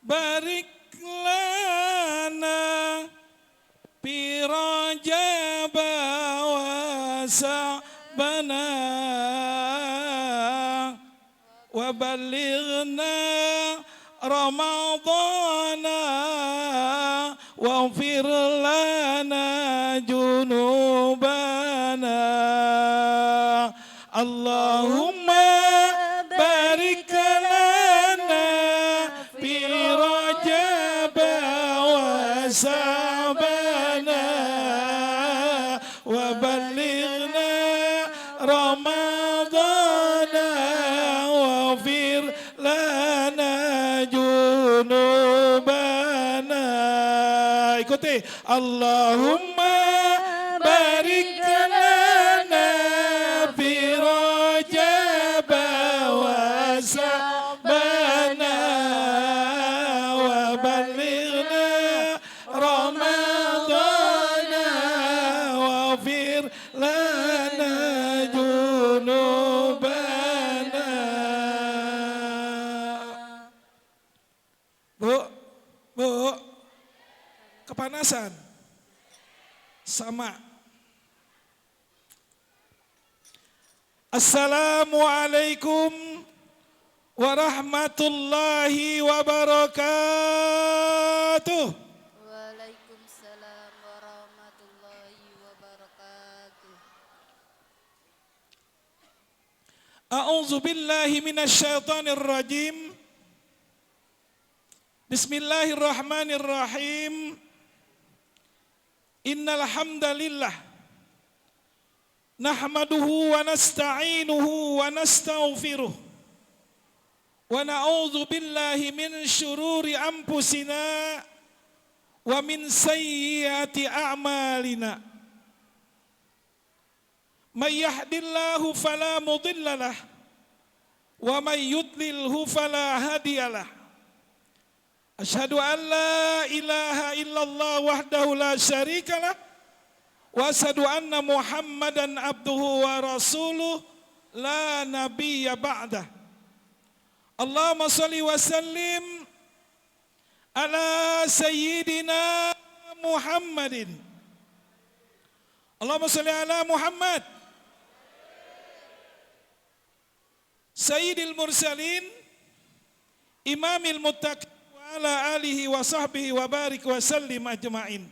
barik lana fi Rajab wa Sa'bana wa balighna Ramadana waghfir lana junubana. Allahumma barik lana fi Rajab wa Sa'bana wa balighna Ramadana waghfir lana junubana. Ikuti. Allahumma barik lana fi Rajab wa Sa'bana wa balighna Ramadana waghfir lana junubana. Bu, kepanasan? Sama. Assalamualaikum warahmatullahi wabarakatuh. Waalaikumsalam warahmatullahi wabarakatuh. A'udzu billahi minasyaitonir rajim. Bismillahirrahmanirrahim. Innal hamdalillah nahmaduhu wa nasta'inuhu wa nastaghfiruh wa na'udzu billahi min syururi anfusina wa min sayyiati a'malina. May yahdihillahu fala mudhillalah wa may yudlilhu fala hadiyalah. Asyhadu an la ilaha illallah wahdahu la syarikalah wa asyhadu anna Muhammadan abduhu wa rasuluh la nabiyya ba'dah. Allahumma shalli wa sallim ala sayyidina Muhammadin. Allahumma shalli ala Muhammad sayyidil mursalin imamil muttaqin ala alihi wa sahbihi wa barik wa sallim ajma'in.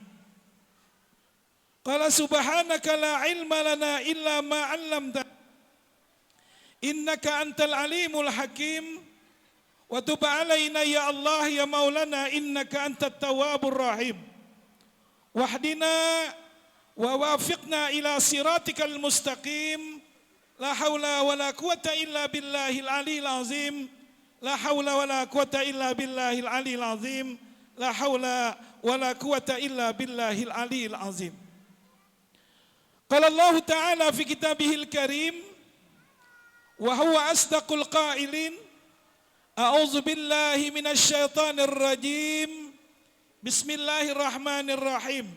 Qala subhanaka la ilma lana illa ma 'allamtana innaka antal alimul hakim wa tub alaina ya Allah ya maulana innaka antat tawwabur rahim. Wahdina wa wafiqna ila siratikal mustaqim. La haula wa la quwata illa billahil aliyil azim. La haula wa la quwata illa billahil aliyil azim. La haula wa la quwata illa billahil aliyil azim. Qala Allah Ta'ala fi kitabihil karim wa huwa asdaqul qailin. A'udzu billahi minasy syaithanir rajim. Bismillahirrahmanirrahim.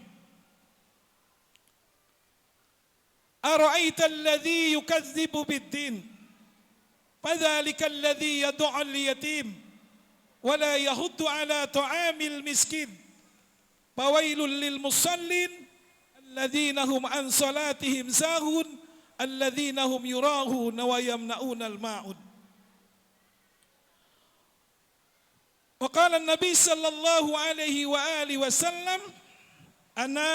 Ara'aita alladhi yukadzibu bid-din فذلك الذي يدعو اليتيم ولا يحض على طعام المسكين فويل للمصلين الذين هم عن صلاتهم ساهون الذين هم يراءون ويمنعون الماعون. وقال النبي صلى الله عليه وآله وسلم أنا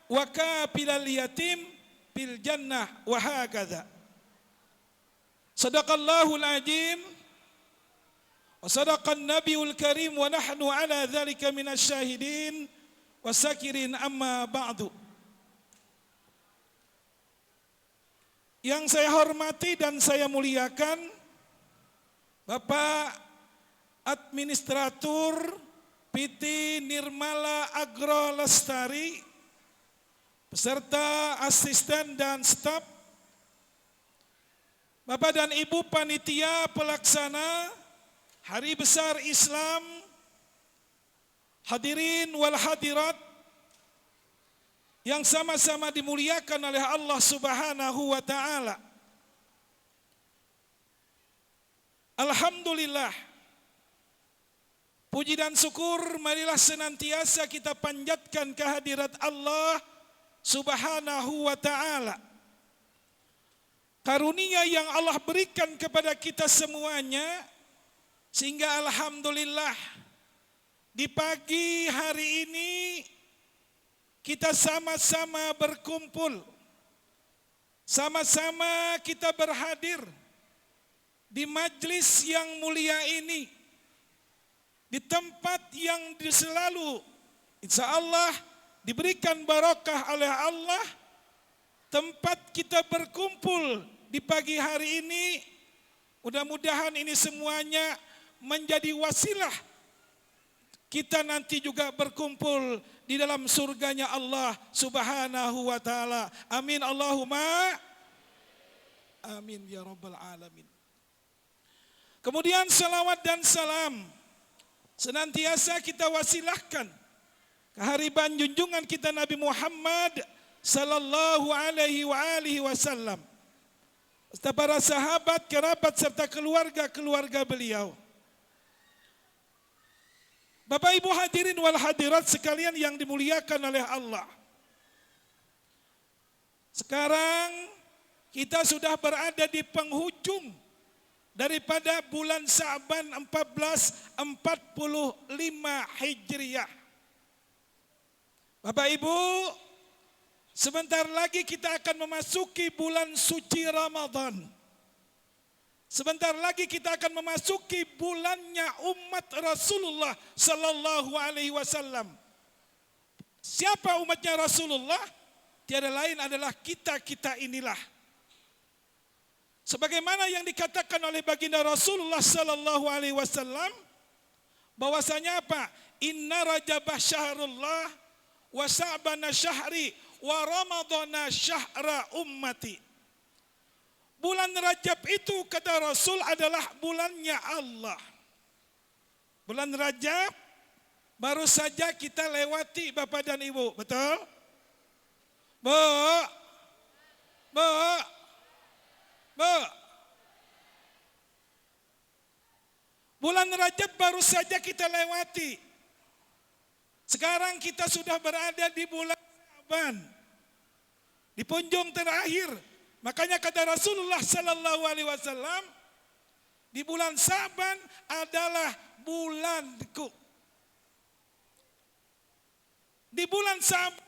وكافل اليتيم في الجنة وهكذا. Sadaqallahul azim wa sadaqan nabiyul karim wa nahnu ala dzalika minasyahidin wasakirin amma ba'du. Yang saya hormati dan saya muliakan Bapak Administratur PT Nirmala Agro Lestari beserta asisten dan staf, Bapak dan Ibu panitia pelaksana Hari Besar Islam, hadirin wal hadirat yang sama-sama dimuliakan oleh Allah Subhanahu wa taala. Alhamdulillah, puji Puji dan syukur marilah senantiasa kita panjatkan kehadirat Allah Subhanahu wa ta'ala. Karunia yang Allah berikan kepada kita semuanya, sehingga alhamdulillah di pagi hari ini kita sama-sama berkumpul, sama-sama kita berhadir di majlis yang mulia ini, di tempat yang selalu insya Allah diberikan barakah oleh Allah. Tempat kita berkumpul di pagi hari ini, mudah-mudahan ini semuanya menjadi wasilah kita nanti juga berkumpul di dalam surganya Allah Subhanahu wa ta'ala. Amin Allahumma amin ya rabbal alamin. Kemudian salawat dan salam senantiasa kita wasilahkan kehariban junjungan kita Nabi Muhammad sallallahu alaihi wa alihi wasallam, serta para sahabat, kerabat serta keluarga-keluarga beliau. Bapak Ibu hadirin wal hadirat sekalian yang dimuliakan oleh Allah. Sekarang kita sudah berada di penghujung daripada bulan Sa'ban 1445 Hijriah. Bapak Ibu, sebentar lagi kita akan memasuki bulan suci Ramadan. Sebentar lagi kita akan memasuki bulannya umat Rasulullah sallallahu alaihi wasallam. Siapa umatnya Rasulullah? Tiada lain adalah kita-kita inilah. Sebagaimana yang dikatakan oleh baginda Rasulullah sallallahu alaihi wasallam, bahwasanya apa? Inna Rajabah syahrullah wa Sa'bana syahri wa Ramadana syahra ummati. Bulan Rajab itu kata Rasul adalah bulannya Allah. Bulan Rajab baru saja kita lewati Bapak dan Ibu, betul? Bu. Bulan Rajab baru saja kita lewati. Sekarang kita sudah berada di bulan Sa'ban, di punjung terakhir. Makanya kata Rasulullah sallallahu alaihi wasallam, di bulan Sa'ban adalah bulanku. Di bulan Sa'ban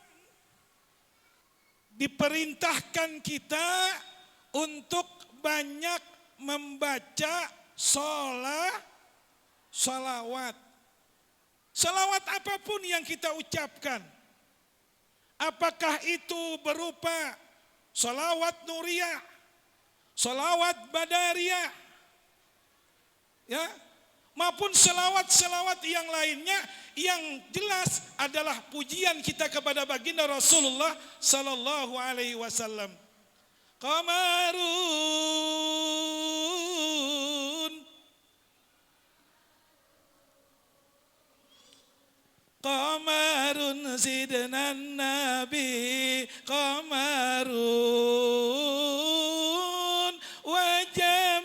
diperintahkan kita untuk banyak membaca salawat. Salawat apapun yang kita ucapkan. Apakah itu berupa salawat nuriyah, salawat badariyah, ya, maupun salawat-salawat yang lainnya, yang jelas adalah pujian kita kepada baginda Rasulullah sallallahu alaihi wasallam. Qamarun sidna nabi qamarun wa jamil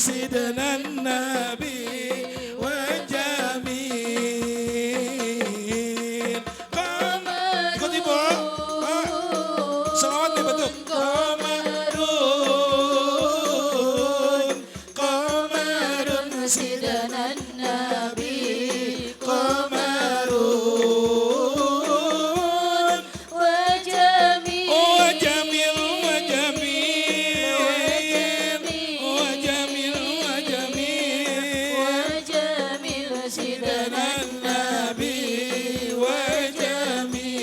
sidna nabi wa jamil. Ikut Ibu. Salawat nih betul. Sidana Nabi Qamarun wa jamil wa jamil wa jamil wa jamil wa jamil wa jamil sidana Nabi wa jamil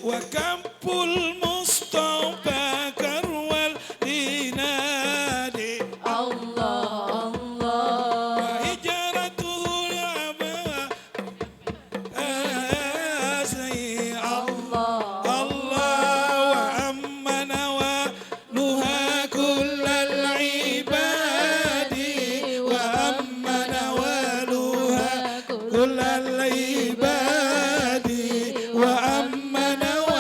wa kampul Mustafa karwal dinadi Allah Allah hijratul abwa asli Allah Allah wa ammana wa nuha kullal ibadi wa ammana wa nuha kullal ibadi wa ammana wa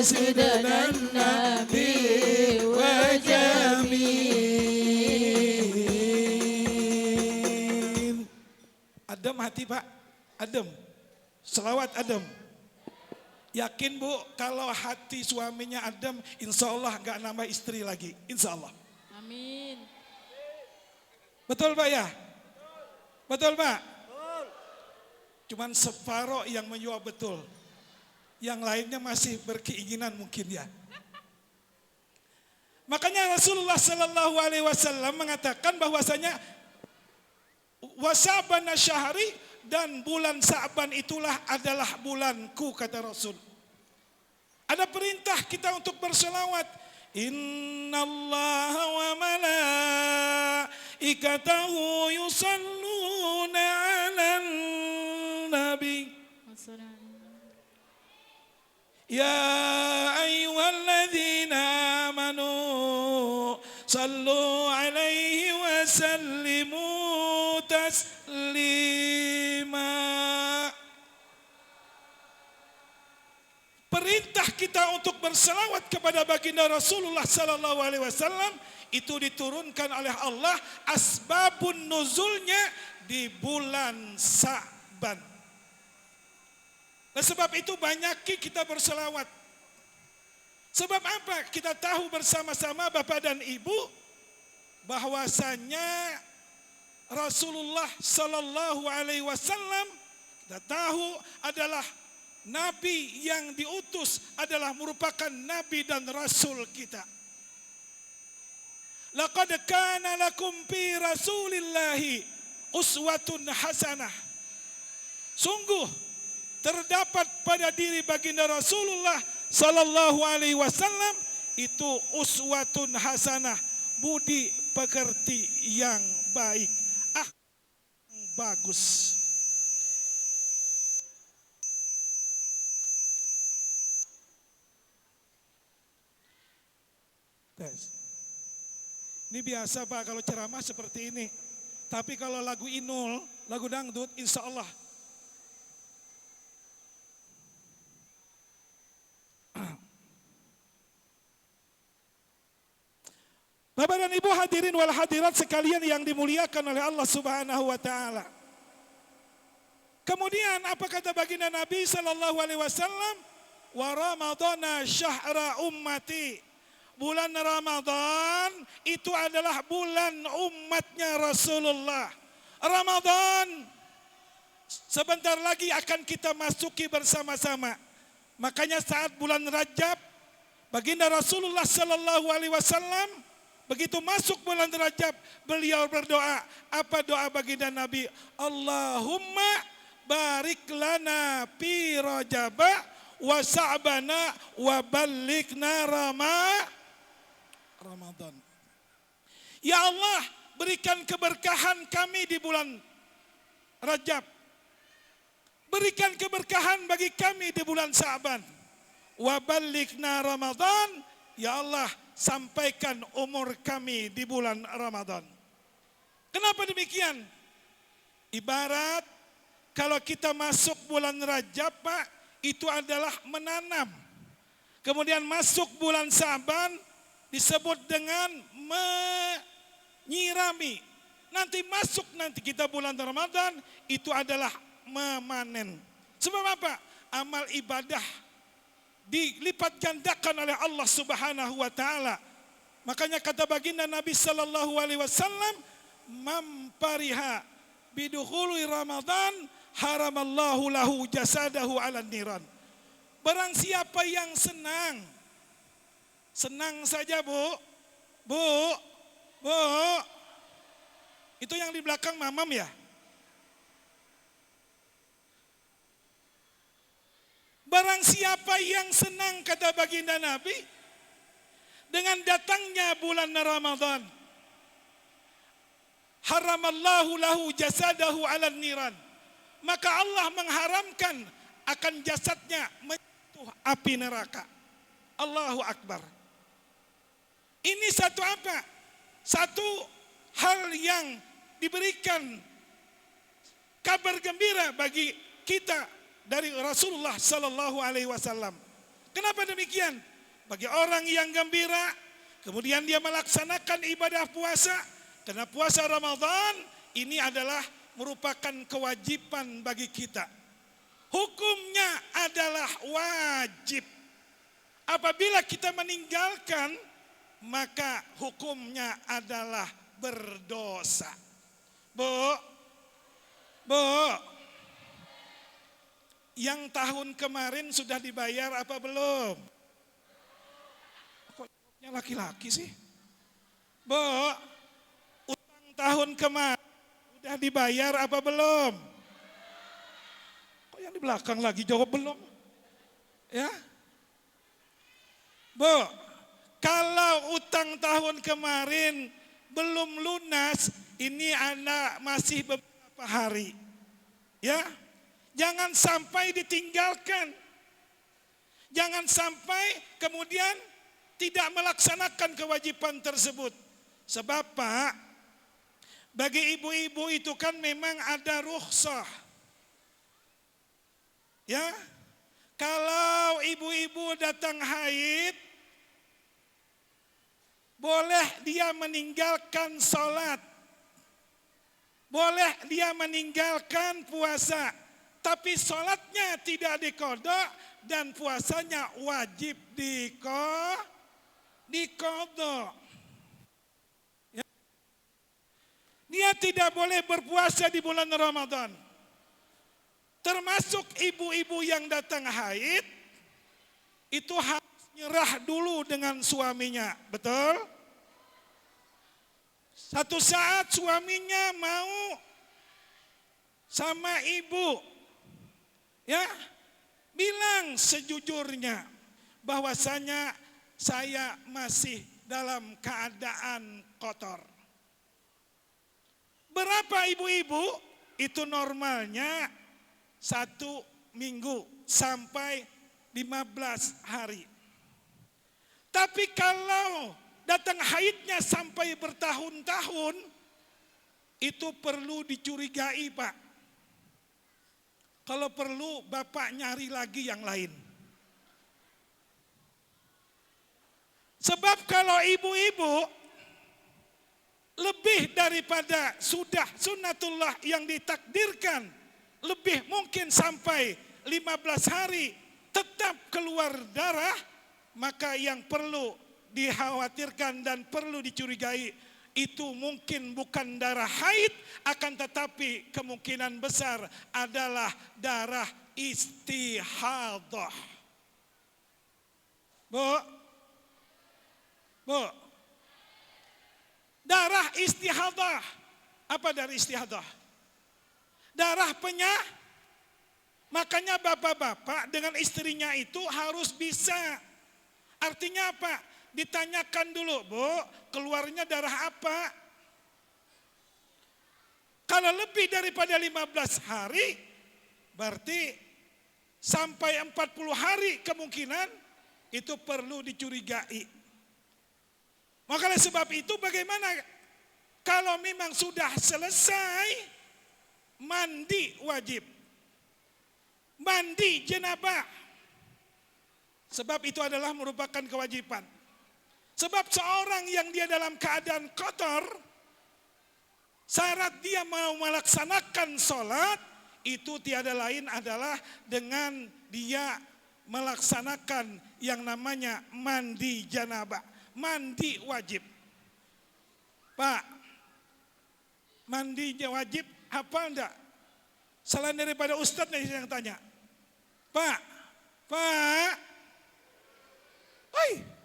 سيدنا النبي وجميل. Adem hati Pak, adem. Selawat adem. Yakin Bu, kalau hati suaminya adem, insya Allah gak nambah istri lagi, insya Allah. Amin. Betul Pak ya? Betul Pak? Cuman separoh yang menjawab betul. Yang lainnya masih berkeinginan mungkin ya. Makanya Rasulullah Sallallahu Alaihi Wasallam mengatakan bahwasanya wasabana syahri, dan bulan Sa'ban itulah adalah bulanku, kata Rasul. Ada perintah kita untuk berselawat. Innallaha wa malaikatahu yusalluna 'alan nabi. Ya ayyuhalladzina amanu sallu 'alaihi wa sallimu taslima. Perintah kita untuk berselawat kepada baginda Rasulullah Sallallahu Alaihi Wasallam itu diturunkan oleh Allah, asbabun nuzulnya di bulan Sa'ban. Nah, sebab itu banyak kita berselawat. Sebab apa? Kita tahu bersama-sama Bapak dan Ibu bahwasanya Rasulullah Sallallahu Alaihi Wasallam kita tahu adalah Nabi yang diutus, adalah merupakan Nabi dan Rasul kita. Laqad kana lakum fi Rasulillahi uswatun hasanah. Sungguh terdapat pada diri baginda Rasulullah Sallallahu Alaihi Wasallam itu uswatun hasanah, budi pekerti yang baik, bagus. Ini biasa Pak kalau ceramah seperti ini. Tapi kalau lagu Inul, lagu dangdut, insya Allah. Bapak dan Ibu hadirin wal hadirat sekalian yang dimuliakan oleh Allah Subhanahu wa taala. Kemudian apa kata baginda Nabi sallallahu alaihi wasallam? Wa ramadana syahra ummati. Bulan Ramadan itu adalah bulan umatnya Rasulullah. Ramadan sebentar lagi akan kita masuki bersama-sama. Makanya saat bulan Rajab, baginda Rasulullah Sallallahu Alaihi Wasallam begitu masuk bulan Rajab, beliau berdoa. Apa doa baginda Nabi? Allahumma barik lana fi Rajaba wa Sa'bana wa ballighna Ramadan. Ya Allah, berikan keberkahan kami di bulan Rajab. Berikan keberkahan bagi kami di bulan Sa'ban. Wa ballighna Ramadan. Ya Allah, sampaikan umur kami di bulan Ramadan. Kenapa demikian? Ibarat kalau kita masuk bulan Rajab, Pak, itu adalah menanam. Kemudian masuk bulan Sa'ban disebut dengan menyirami. Nanti masuk kita bulan Ramadan itu adalah memanen. Sebab apa? Amal ibadah dilipat gandakan oleh Allah Subhanahu wa taala. Makanya kata baginda Nabi sallallahu alaihi wasallam, "Mampariha bidukhuli Ramadan haramallahu lahu jasadahu 'alan niran." Barang siapa yang senang saja Bu. Itu yang di belakang mamam ya? Barang siapa yang senang, kata baginda Nabi, dengan datangnya bulan Ramadan, haramallahu lahu jasadahu 'alan niran. Maka Allah mengharamkan akan jasadnya menyentuh api neraka. Allahu Akbar. Ini satu apa? Satu hal yang diberikan kabar gembira bagi kita dari Rasulullah Sallallahu Alaihi Wasallam. Kenapa demikian? Bagi orang yang gembira, kemudian dia melaksanakan ibadah puasa, karena puasa Ramadan ini adalah merupakan kewajiban bagi kita. Hukumnya adalah wajib. Apabila kita meninggalkan, maka hukumnya adalah berdosa. Bu, yang tahun kemarin sudah dibayar apa belum? Kok jawabnya laki-laki sih? Bu, utang tahun kemarin sudah dibayar apa belum? Kok yang di belakang lagi jawab belum? Ya? Bu, kalau utang tahun kemarin belum lunas, ini anak masih beberapa hari. Ya, jangan sampai ditinggalkan. Jangan sampai kemudian tidak melaksanakan kewajiban tersebut. Sebab Pak, bagi ibu-ibu itu kan memang ada rukhsah. Ya, kalau ibu-ibu datang haid, boleh dia meninggalkan sholat, boleh dia meninggalkan puasa, tapi sholatnya tidak diqadha dan puasanya wajib diqadha. Ya. Dia tidak boleh berpuasa di bulan Ramadan. Termasuk ibu-ibu yang datang haid, itu harus nyerah dulu dengan suaminya, betul? Satu saat suaminya mau sama ibu, ya, bilang sejujurnya bahwasanya saya masih dalam keadaan kotor. Berapa ibu-ibu? Itu normalnya 1 minggu sampai 15 hari. Tapi kalau datang haidnya sampai bertahun-tahun, itu perlu dicurigai, Pak. Kalau perlu Bapak nyari lagi yang lain. Sebab kalau ibu-ibu lebih daripada sudah sunnatullah yang ditakdirkan, lebih mungkin sampai 15 hari tetap keluar darah, maka yang perlu dikhawatirkan dan perlu dicurigai itu mungkin bukan darah haid, akan tetapi kemungkinan besar adalah darah istihadah. Bu, darah istihadah. Apa darah istihadah? Darah penyakit. Makanya bapak-bapak dengan istrinya itu harus bisa. Artinya apa? Ditanyakan dulu, Bu, keluarnya darah apa? Kalau lebih daripada 15 hari, berarti sampai 40 hari kemungkinan itu perlu dicurigai. Maka oleh sebab itu bagaimana kalau memang sudah selesai mandi wajib, mandi janabah, sebab itu adalah merupakan kewajiban. Sebab seorang yang dia dalam keadaan kotor, syarat dia mau melaksanakan sholat, itu tiada lain adalah dengan dia melaksanakan yang namanya mandi janabah, mandi wajib. Pak, mandinya wajib, hafal enggak? Selain daripada ustadz yang tanya. Pak, hai.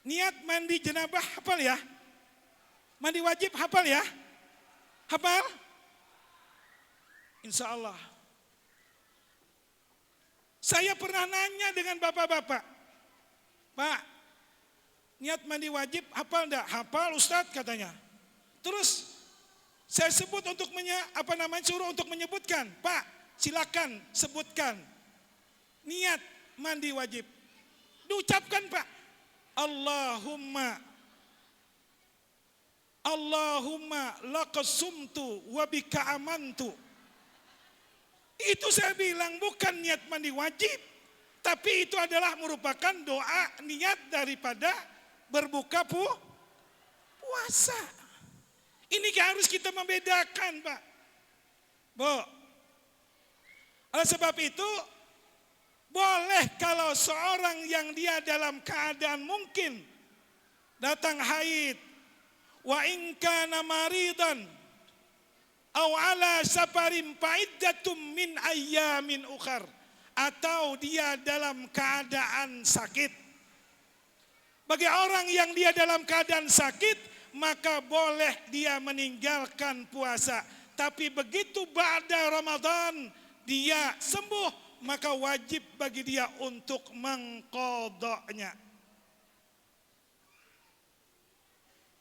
Niat mandi janabah hafal ya? Mandi wajib hafal ya? Hafal? Insya Allah. Saya pernah nanya dengan bapak-bapak. Pak, niat mandi wajib hafal enggak? Hafal Ustadz katanya. Terus saya sebut untuk suruh untuk menyebutkan. Pak, silakan sebutkan niat mandi wajib. Diucapkan, Pak. Allahumma laqasumtu wa bika amantu Itu saya bilang bukan niat mandi wajib, tapi itu adalah merupakan doa niat daripada berbuka puasa. Ini harus kita membedakan, Pak. Bu, oleh sebab itu boleh kalau seorang yang dia dalam keadaan mungkin datang haid, wa in kana maridan aw ala safarin fa'iddatum min ayyamin ukhar, atau dia dalam keadaan sakit. Bagi orang yang dia dalam keadaan sakit, maka boleh dia meninggalkan puasa. Tapi begitu ba'da Ramadan dia sembuh, maka wajib bagi dia untuk mengqadanya.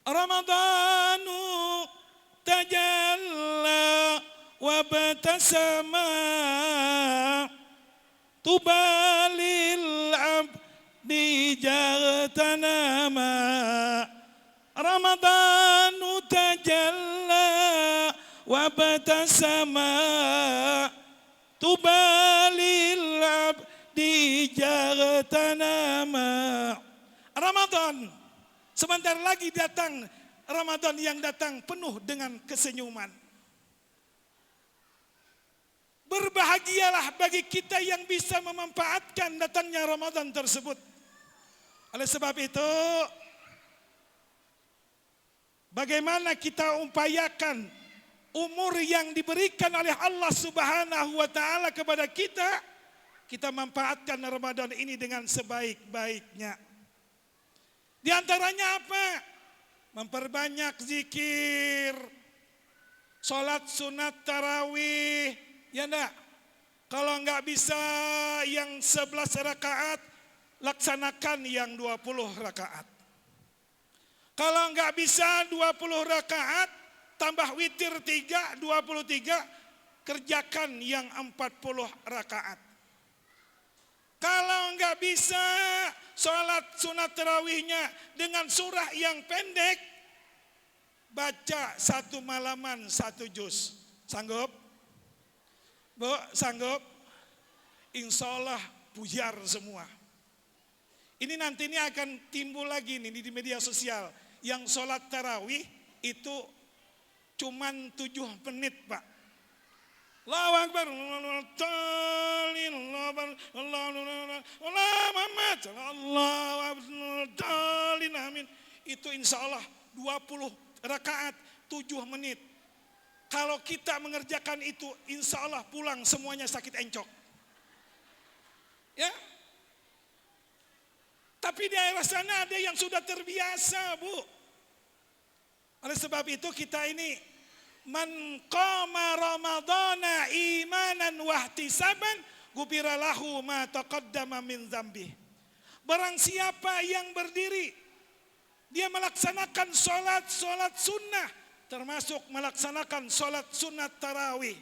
Ramadanu tajalla wa batasama tubalil abdi jagtanama. Ramadanu tajalla wa batasama tubalil abdi jagtanama. Ramadan sebentar lagi datang, Ramadan yang datang penuh dengan kesenyuman. Berbahagialah bagi kita yang bisa memanfaatkan datangnya Ramadan tersebut. Oleh sebab itu, bagaimana kita upayakan umur yang diberikan oleh Allah Subhanahu wa taala kepada kita, kita manfaatkan Ramadan ini dengan sebaik-baiknya. Di antaranya apa? Memperbanyak zikir, sholat sunat tarawih, ya enggak? Kalau enggak bisa yang 11 rakaat, laksanakan yang 20 rakaat. Kalau enggak bisa 20 rakaat, tambah witir 3, 23, kerjakan yang 40 rakaat. Kalau enggak bisa sholat sunat tarawihnya dengan surah yang pendek, baca 1 malaman 1 juz. Sanggup? Bu, sanggup? Insya Allah pujar semua. Ini nanti ini akan timbul lagi nih di media sosial. Yang sholat tarawih itu cuman 7 menit, Pak. Allahu Akbar, amin. Itu insya Allah 20 rakaat 7 menit. Kalau kita mengerjakan itu, insya Allah pulang semuanya sakit encok. Ya. Tapi di daerah sana ada yang sudah terbiasa, Bu. Oleh sebab itu kita ini man qama ramadhana imanan wahtisaban ghufira lahu ma taqaddama min dzambi. Barang siapa yang berdiri, dia melaksanakan sholat sunnah, termasuk melaksanakan sholat sunat tarawih,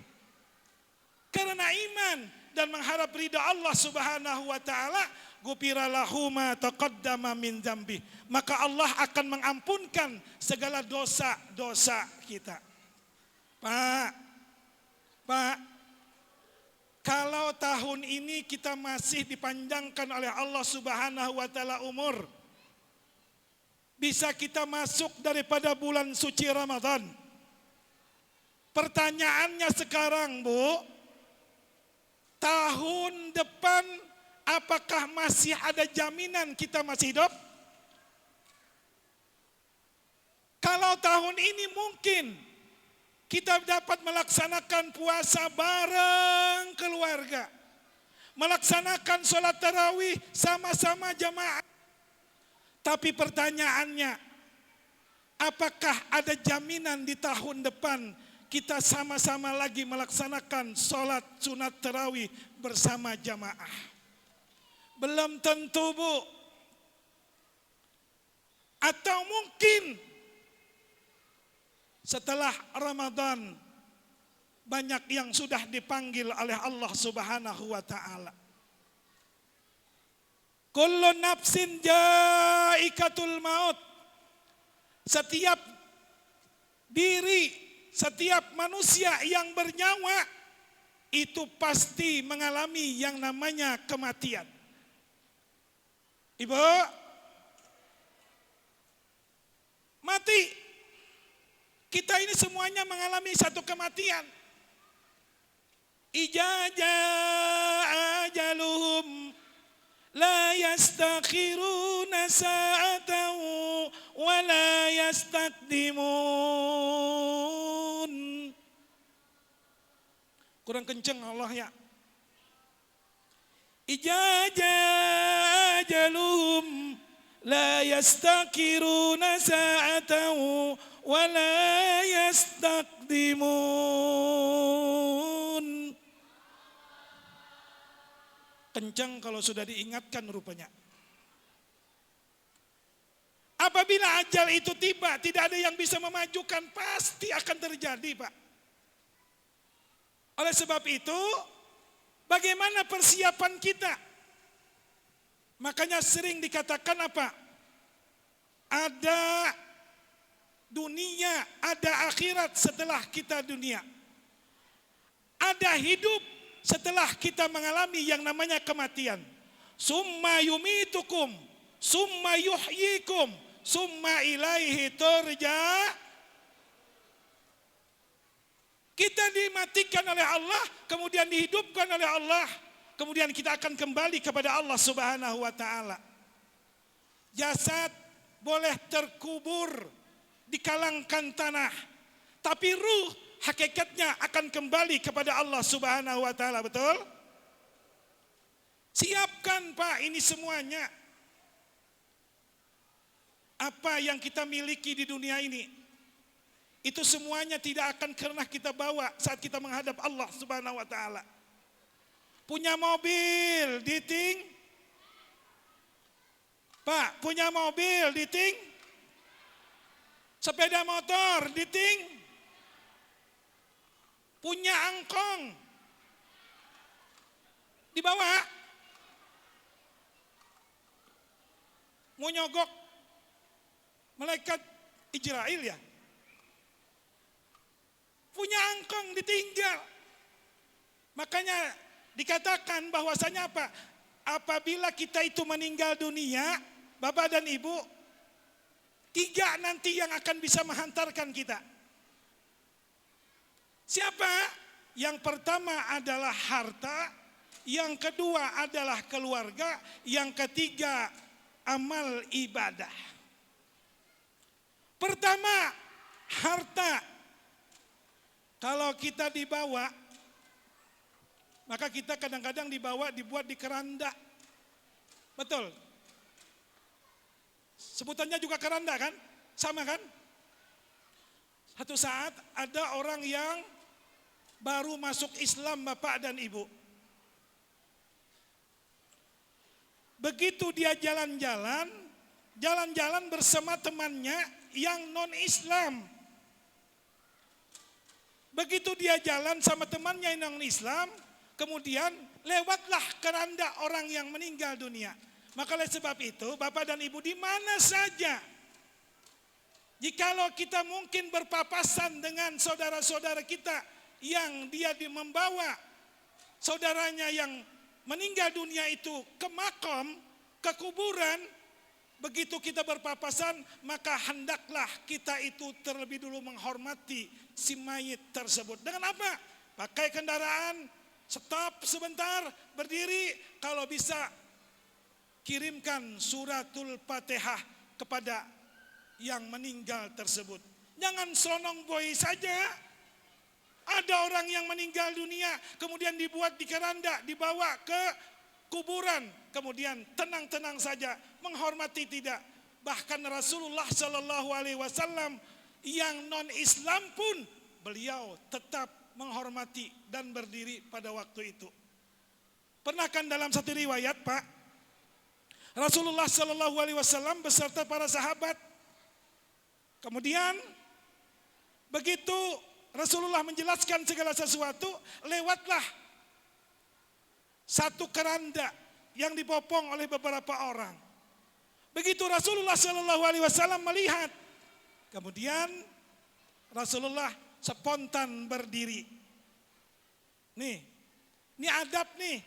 karena iman dan mengharap ridha Allah Subhanahu wa taala, ghufira lahu ma taqaddama min dzambi, maka Allah akan mengampunkan segala dosa-dosa kita. Pak, kalau tahun ini kita masih dipanjangkan oleh Allah Subhanahu wa taala umur, bisa kita masuk daripada bulan suci Ramadan. Pertanyaannya sekarang, Bu, tahun depan apakah masih ada jaminan kita masih hidup? Kalau tahun ini mungkin kita dapat melaksanakan puasa bareng keluarga, melaksanakan sholat tarawih sama-sama jamaah. Tapi pertanyaannya, apakah ada jaminan di tahun depan kita sama-sama lagi melaksanakan sholat sunat tarawih bersama jamaah? Belum tentu, Bu. Atau mungkin setelah Ramadan banyak yang sudah dipanggil oleh Allah Subhanahu wa taala. Kullu nafsin jaikatul maut. Setiap diri, setiap manusia yang bernyawa itu pasti mengalami yang namanya kematian. Ibu, mati. Kita ini semuanya mengalami satu kematian. Ijaja ajaluhum la yastakhiruna sa'atan wa la yastaqdimun. Kurang kenceng Allah ya. Ijaja ajaluhum la yastakhiruna sa'atan wa la yastaqdimun. Kencang kalau sudah diingatkan rupanya. Apabila ajal itu tiba, tidak ada yang bisa memajukan, pasti akan terjadi, Pak. Oleh sebab itu, bagaimana persiapan kita? Makanya sering dikatakan apa? Ada dunia, ada akhirat setelah kita dunia. Ada hidup setelah kita mengalami yang namanya kematian. Summa yumitukum, summa yuhyikum, summa ilaihi turja. Kita dimatikan oleh Allah, kemudian dihidupkan oleh Allah, kemudian kita akan kembali kepada Allah Subhanahu wa taala. Jasad boleh terkubur di kalangkan tanah, tapi ruh hakikatnya akan kembali kepada Allah Subhanahu wa taala, betul? Siapkan Pak ini semuanya. Apa yang kita miliki di dunia ini, itu semuanya tidak akan pernah kita bawa saat kita menghadap Allah Subhanahu wa taala. Punya mobil diting? Pak, punya mobil diting? Sepeda motor diting? Punya angkong dibawa? Mau nyogok malaikat Israel ya? Punya angkong ditinggal. Makanya dikatakan bahwasanya apa? Apabila kita itu meninggal dunia, Bapak dan Ibu, 3 nanti yang akan bisa menghantarkan kita. Siapa? Yang pertama adalah harta, yang kedua adalah keluarga, yang ketiga amal ibadah. Pertama, harta. Kalau kita dibawa, maka kita kadang-kadang dibuat di keranda. Betul? Sebutannya juga keranda kan? Sama kan? Satu saat ada orang yang baru masuk Islam, Bapak dan Ibu. Begitu dia jalan-jalan bersama temannya yang non-Islam. Begitu dia jalan sama temannya yang non-Islam, kemudian lewatlah keranda orang yang meninggal dunia. Maka oleh sebab itu, Bapak dan Ibu di mana saja, jikalau kita mungkin berpapasan dengan saudara-saudara kita yang dia membawa saudaranya yang meninggal dunia itu ke makam, ke kuburan, begitu kita berpapasan, maka hendaklah kita itu terlebih dulu menghormati si mayit tersebut. Dengan apa? Pakai kendaraan, stop sebentar, berdiri, kalau bisa kirimkan suratul Fatihah kepada yang meninggal tersebut. Jangan selonong boy saja. Ada orang yang meninggal dunia, kemudian dibuat di keranda, dibawa ke kuburan, kemudian tenang-tenang saja, menghormati tidak. Bahkan Rasulullah Shallallahu Alaihi Wasallam yang non-Islam pun beliau tetap menghormati dan berdiri pada waktu itu. Pernah kan dalam satu riwayat Pak, Rasulullah Shallallahu Alaihi Wasallam beserta para sahabat, kemudian begitu Rasulullah menjelaskan segala sesuatu, lewatlah satu keranda yang dipopong oleh beberapa orang. Begitu Rasulullah Shallallahu Alaihi Wasallam melihat, kemudian Rasulullah spontan berdiri. Nih, Ini adab nih.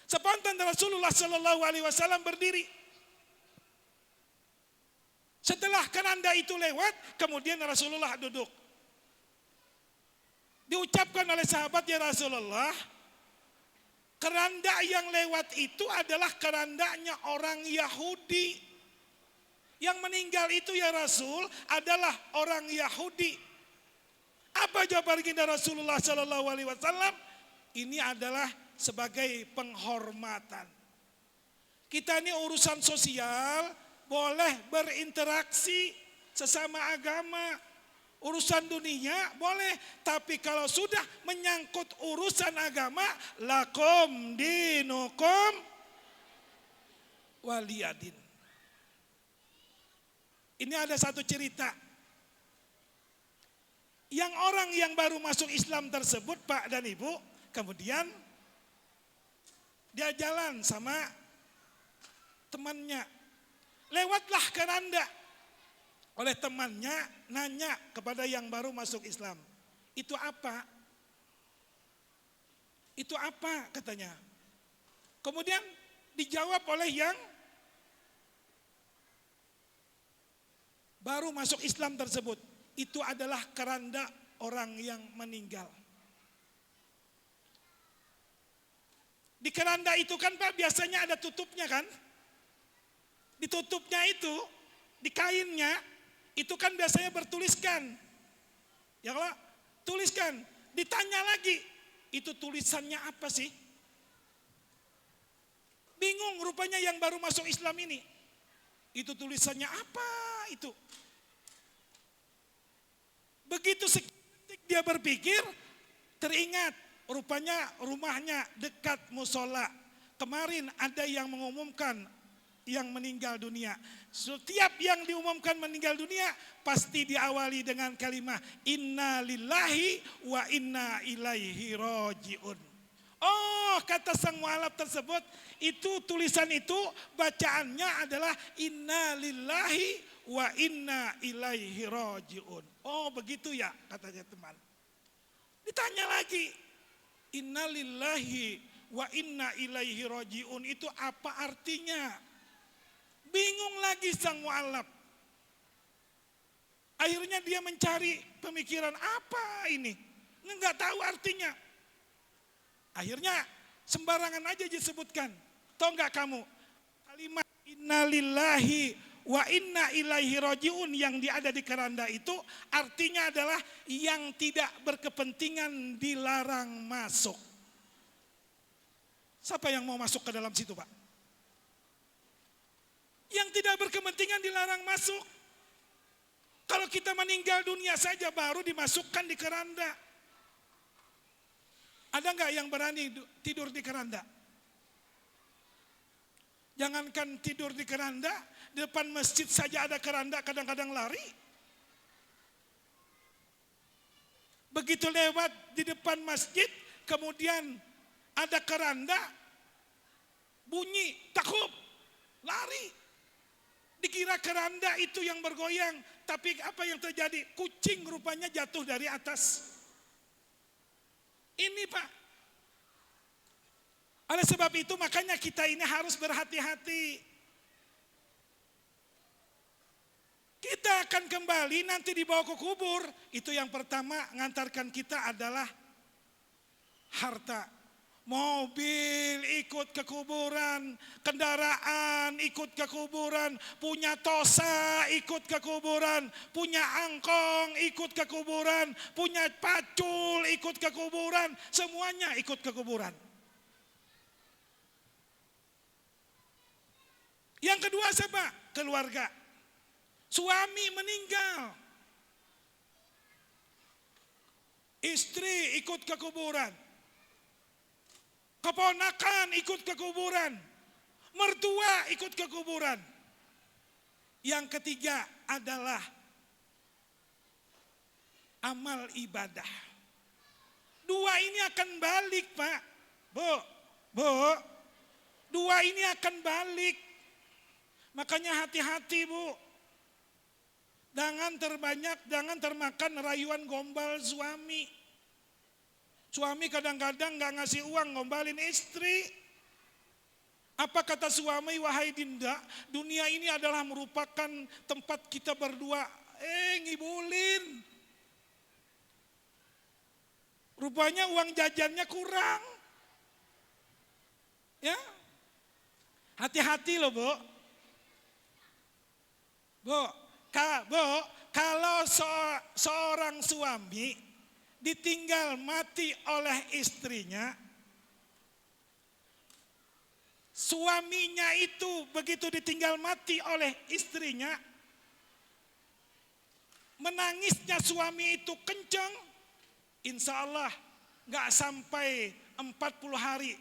Spontan Rasulullah Sallallahu Alaihi Wasallam berdiri. Setelah keranda itu lewat, kemudian Rasulullah duduk. Diucapkan oleh sahabat, ya Rasulullah, keranda yang lewat itu adalah kerandanya orang Yahudi. Yang meninggal itu ya Rasul adalah orang Yahudi. Apa jawaban kita Rasulullah Sallallahu Alaihi Wasallam? Ini adalah sebagai penghormatan. Kita ini urusan sosial, boleh berinteraksi sesama agama. Urusan dunia boleh, tapi kalau sudah menyangkut urusan agama, lakum dinukum waliyadin. Ini ada satu cerita. Yang orang yang baru masuk Islam tersebut, Pak dan Ibu, kemudian dia jalan sama temannya. Lewatlah keranda. Oleh temannya nanya kepada yang baru masuk Islam. Itu apa? Itu apa katanya. Kemudian dijawab oleh yang baru masuk Islam tersebut. Itu adalah keranda orang yang meninggal. Di keranda itu kan Pak biasanya ada tutupnya kan? Ditutupnya itu, di kainnya, itu kan biasanya bertuliskan. Ya kalau tuliskan, ditanya lagi, itu tulisannya apa sih? Bingung rupanya yang baru masuk Islam ini. Itu tulisannya apa itu? Begitu seketik dia berpikir, teringat rupanya rumahnya dekat musola. Kemarin ada yang mengumumkan yang meninggal dunia. Setiap yang diumumkan meninggal dunia pasti diawali dengan kalimat inna lillahi wa inna ilaihi rajiun. Oh, kata sang mualaf tersebut, itu tulisan itu bacaannya adalah inna lillahi wa inna ilaihi rajiun. Oh, begitu ya katanya teman. Ditanya lagi, inna lillahi wa inna ilaihi rajiun itu apa artinya? Bingung lagi sang mu'alaf. Akhirnya dia mencari pemikiran apa ini. Nggak tahu artinya. Akhirnya sembarangan aja disebutkan. Tahu nggak kamu? Kalimat innalillahi wa inna ilaihi rajiun yang ada di keranda itu artinya adalah yang tidak berkepentingan dilarang masuk. Siapa yang mau masuk ke dalam situ Pak? Yang tidak berkepentingan dilarang masuk. Kalau kita meninggal dunia saja baru dimasukkan di keranda. Ada nggak yang berani tidur di keranda? Jangankan tidur di keranda, di depan masjid saja ada keranda kadang-kadang lari. Begitu lewat di depan masjid, kemudian ada keranda, bunyi, takub, lari. Dikira keranda itu yang bergoyang, tapi apa yang terjadi? Kucing rupanya jatuh dari atas. Ini Pak. Oleh sebab itu makanya kita ini harus berhati-hati. Kita akan kembali nanti dibawa ke kubur. Itu yang pertama ngantarkan kita adalah harta. Mobil ikut ke kuburan, kendaraan ikut ke kuburan, punya tosa ikut ke kuburan, punya angkong ikut ke kuburan, punya pacul ikut ke kuburan, semuanya ikut ke kuburan. Yang kedua siapa? Keluarga. Suami meninggal. Istri ikut ke kuburan. Keponakan ikut ke kuburan. Mertua ikut ke kuburan. Yang ketiga adalah amal ibadah. Dua ini akan balik Pak. Bu. Dua ini akan balik. Makanya hati-hati Bu. Jangan termakan rayuan gombal suami. Suami kadang-kadang nggak ngasih uang ngombalin istri. Apa kata suami, wahai Dinda, dunia ini adalah merupakan tempat kita berdua. Ngibulin. Rupanya uang jajannya kurang. Ya, hati-hati loh Bu. Bu, kalau seorang suami ditinggal mati oleh istrinya, suaminya itu begitu ditinggal mati oleh istrinya, menangisnya suami itu kencang, insya Allah gak sampai 40 hari,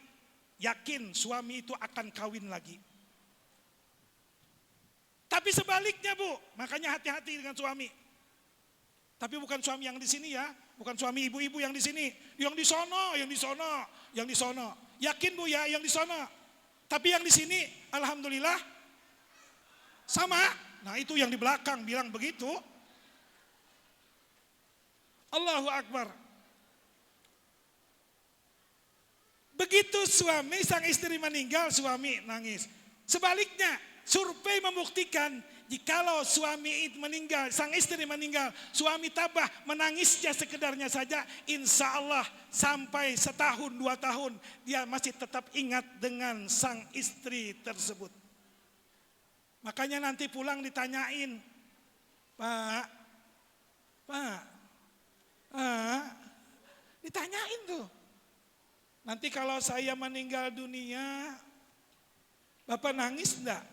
yakin suami itu akan kawin lagi. Tapi sebaliknya Bu, makanya hati-hati dengan suami. Tapi bukan suami yang di sini ya, bukan suami ibu-ibu yang di sini, yang di sono, yang di sono, yang di sono. Yakin Bu ya, yang di sono. Tapi yang di sini, alhamdulillah sama. Nah itu yang di belakang bilang begitu. Allahu Akbar. Begitu suami, sang istri meninggal, suami nangis. Sebaliknya, survei membuktikan jikalau suami meninggal, sang istri meninggal, suami tabah menangisnya sekedarnya saja, insya Allah sampai setahun 2 tahun dia masih tetap ingat dengan sang istri tersebut. Makanya nanti pulang ditanyain, Pak, ditanyain tuh. Nanti kalau saya meninggal dunia, Bapak nangis enggak?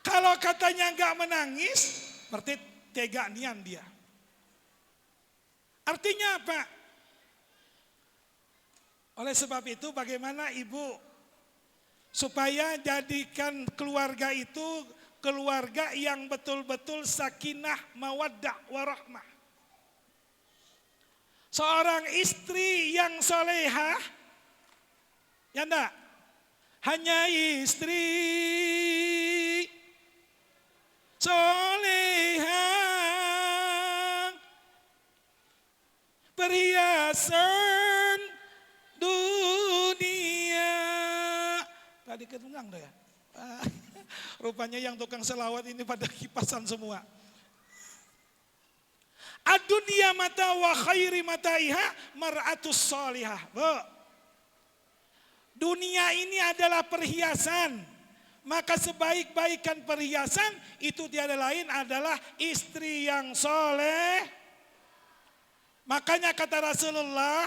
Kalau katanya enggak menangis, berarti tega nian dia. Artinya apa? Oleh sebab itu bagaimana ibu supaya jadikan keluarga itu keluarga yang betul-betul sakinah, mawaddah, warahmah. Seorang istri yang solehah, ya enggak? Hanya istri solehah, perhiasan dunia. Tadi kedengar ya? Rupanya yang tukang selawat ini pada kipasan semua. Ad-dunya mata wa khairi mataiha mar'atus salihah. Dunia ini adalah perhiasan. Maka sebaik-baikan perhiasan itu tiada lain adalah istri yang soleh. Makanya kata Rasulullah,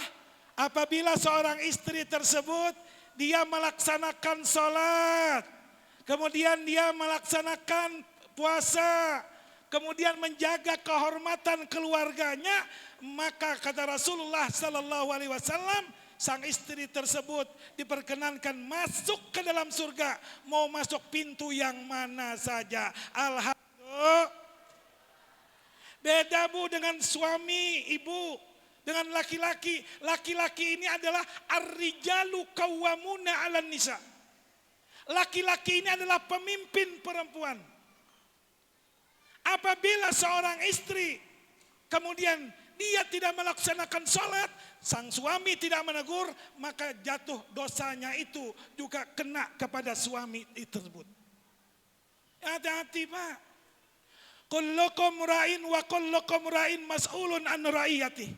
apabila seorang istri tersebut dia melaksanakan sholat, kemudian dia melaksanakan puasa, kemudian menjaga kehormatan keluarganya, maka kata Rasulullah Sallallahu Alaihi Wasallam, sang istri tersebut diperkenankan masuk ke dalam surga, mau masuk pintu yang mana saja. Alhamdulillah. Beda Bu dengan suami ibu, dengan laki-laki. Laki-laki ini adalah ar-rijalu qawwamuna 'alan nisa. Laki-laki ini adalah pemimpin perempuan. Apabila seorang istri kemudian dia tidak melaksanakan sholat, sang suami tidak menegur, maka jatuh dosanya itu juga kena kepada suami tersebut. Hati-hati Pak. Kullukum ra'in wa kullukum ra'in mas'ulun an ra'iyati.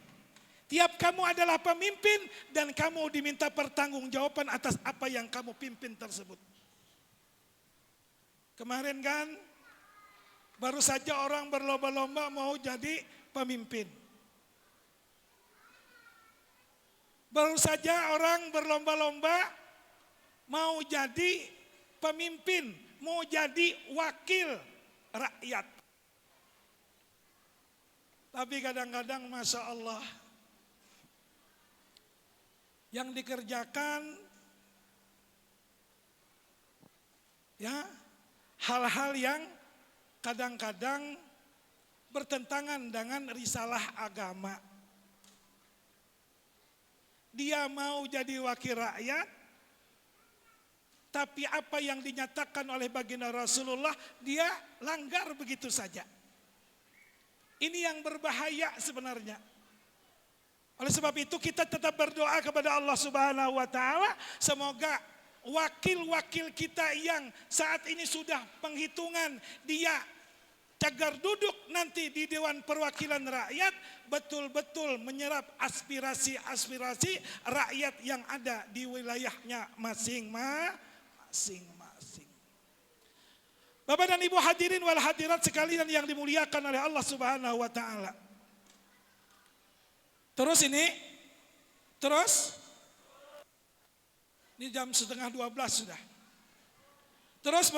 Tiap kamu adalah pemimpin dan kamu diminta pertanggungjawaban atas apa yang kamu pimpin tersebut. Kemarin kan baru saja orang berlomba-lomba mau jadi pemimpin. Baru saja orang berlomba-lomba mau jadi pemimpin, mau jadi wakil rakyat. Tapi kadang-kadang Masya Allah, yang dikerjakan ya hal-hal yang kadang-kadang bertentangan dengan risalah agama. Dia mau jadi wakil rakyat, tapi apa yang dinyatakan oleh baginda Rasulullah, dia langgar begitu saja. Ini yang berbahaya sebenarnya. Oleh sebab itu kita tetap berdoa kepada Allah Subhanahu wa taala, semoga wakil-wakil kita yang saat ini sudah penghitungan dia cagar duduk nanti di Dewan Perwakilan Rakyat betul-betul menyerap aspirasi-aspirasi rakyat yang ada di wilayahnya masing-masing. Bapak dan Ibu hadirin wal hadirat sekalian yang dimuliakan oleh Allah Subhanahu wa taala. Terus ini jam 11:30 sudah. Terus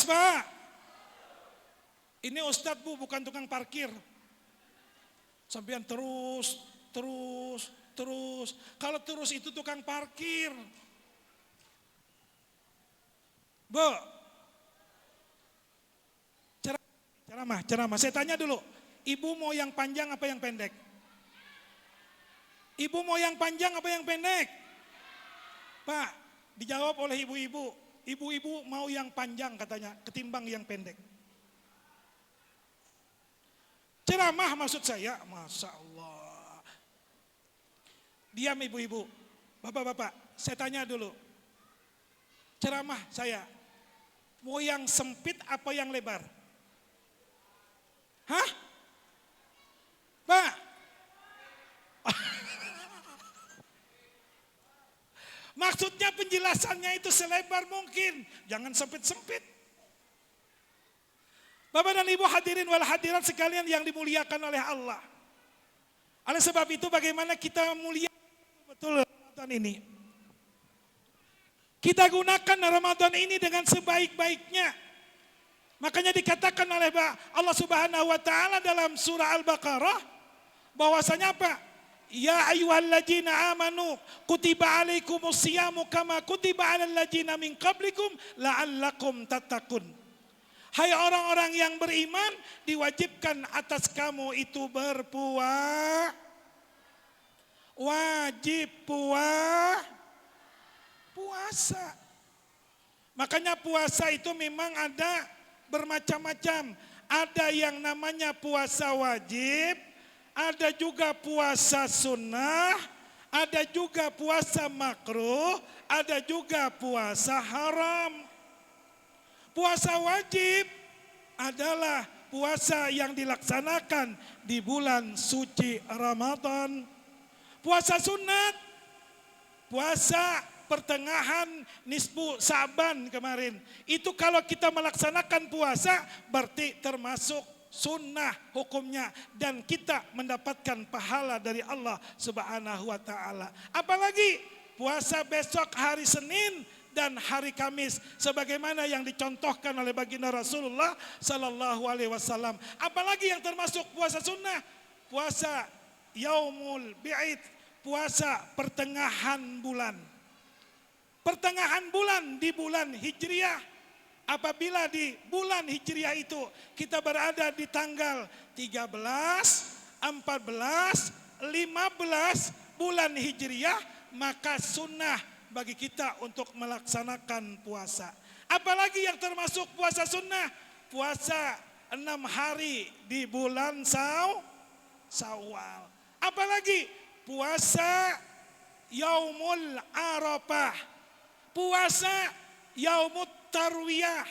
Pak. Ini Ustadz Bu, bukan tukang parkir. Sampean terus. Kalau terus itu tukang parkir. Bu. Ceramah. Saya tanya dulu, Ibu mau yang panjang apa yang pendek? Ibu mau yang panjang apa yang pendek? Pak, dijawab oleh ibu-ibu. Ibu-ibu mau yang panjang katanya, ketimbang yang pendek. Ceramah maksud saya, Masya Allah. Diam ibu-ibu, bapak-bapak, saya tanya dulu. Ceramah saya, mau yang sempit apa yang lebar? Hah? Pak? Maksudnya penjelasannya itu selebar mungkin, jangan sempit-sempit. Bapak dan Ibu hadirin wal hadirat sekalian yang dimuliakan oleh Allah. Oleh sebab itu bagaimana kita muliakan betul Ramadan ini. Kita gunakan Ramadan ini dengan sebaik-baiknya. Makanya dikatakan oleh Allah Subhanahu wa taala dalam surah Al-Baqarah bahwasanya apa? Ya ayyuhalladzina amanu kutiba alaikumusyamu kama kutiba alal ladzina min qablikum la'allakum tattaqun. Hai orang-orang yang beriman, diwajibkan atas kamu itu puasa. Makanya puasa itu memang ada bermacam-macam. Ada yang namanya puasa wajib, ada juga puasa sunnah, ada juga puasa makruh, ada juga puasa haram. Puasa wajib adalah puasa yang dilaksanakan di bulan suci Ramadan. Puasa sunat, puasa pertengahan nisfu Sa'ban kemarin. Itu kalau kita melaksanakan puasa berarti termasuk sunnah hukumnya dan kita mendapatkan pahala dari Allah Subhanahu wa taala. Apalagi puasa besok hari Senin dan hari Kamis sebagaimana yang dicontohkan oleh baginda Rasulullah sallallahu alaihi wasallam. Apalagi yang termasuk puasa sunnah, puasa Yaumul Bid, puasa pertengahan bulan. Pertengahan bulan di bulan Hijriah. Apabila di bulan Hijriah itu kita berada di tanggal 13, 14, 15 bulan Hijriah, maka sunnah bagi kita untuk melaksanakan puasa. Apalagi yang termasuk puasa sunnah, puasa 6 hari di bulan Syawal. Apalagi puasa Yaumul Arafah, puasa Yaumut Tarwiyah.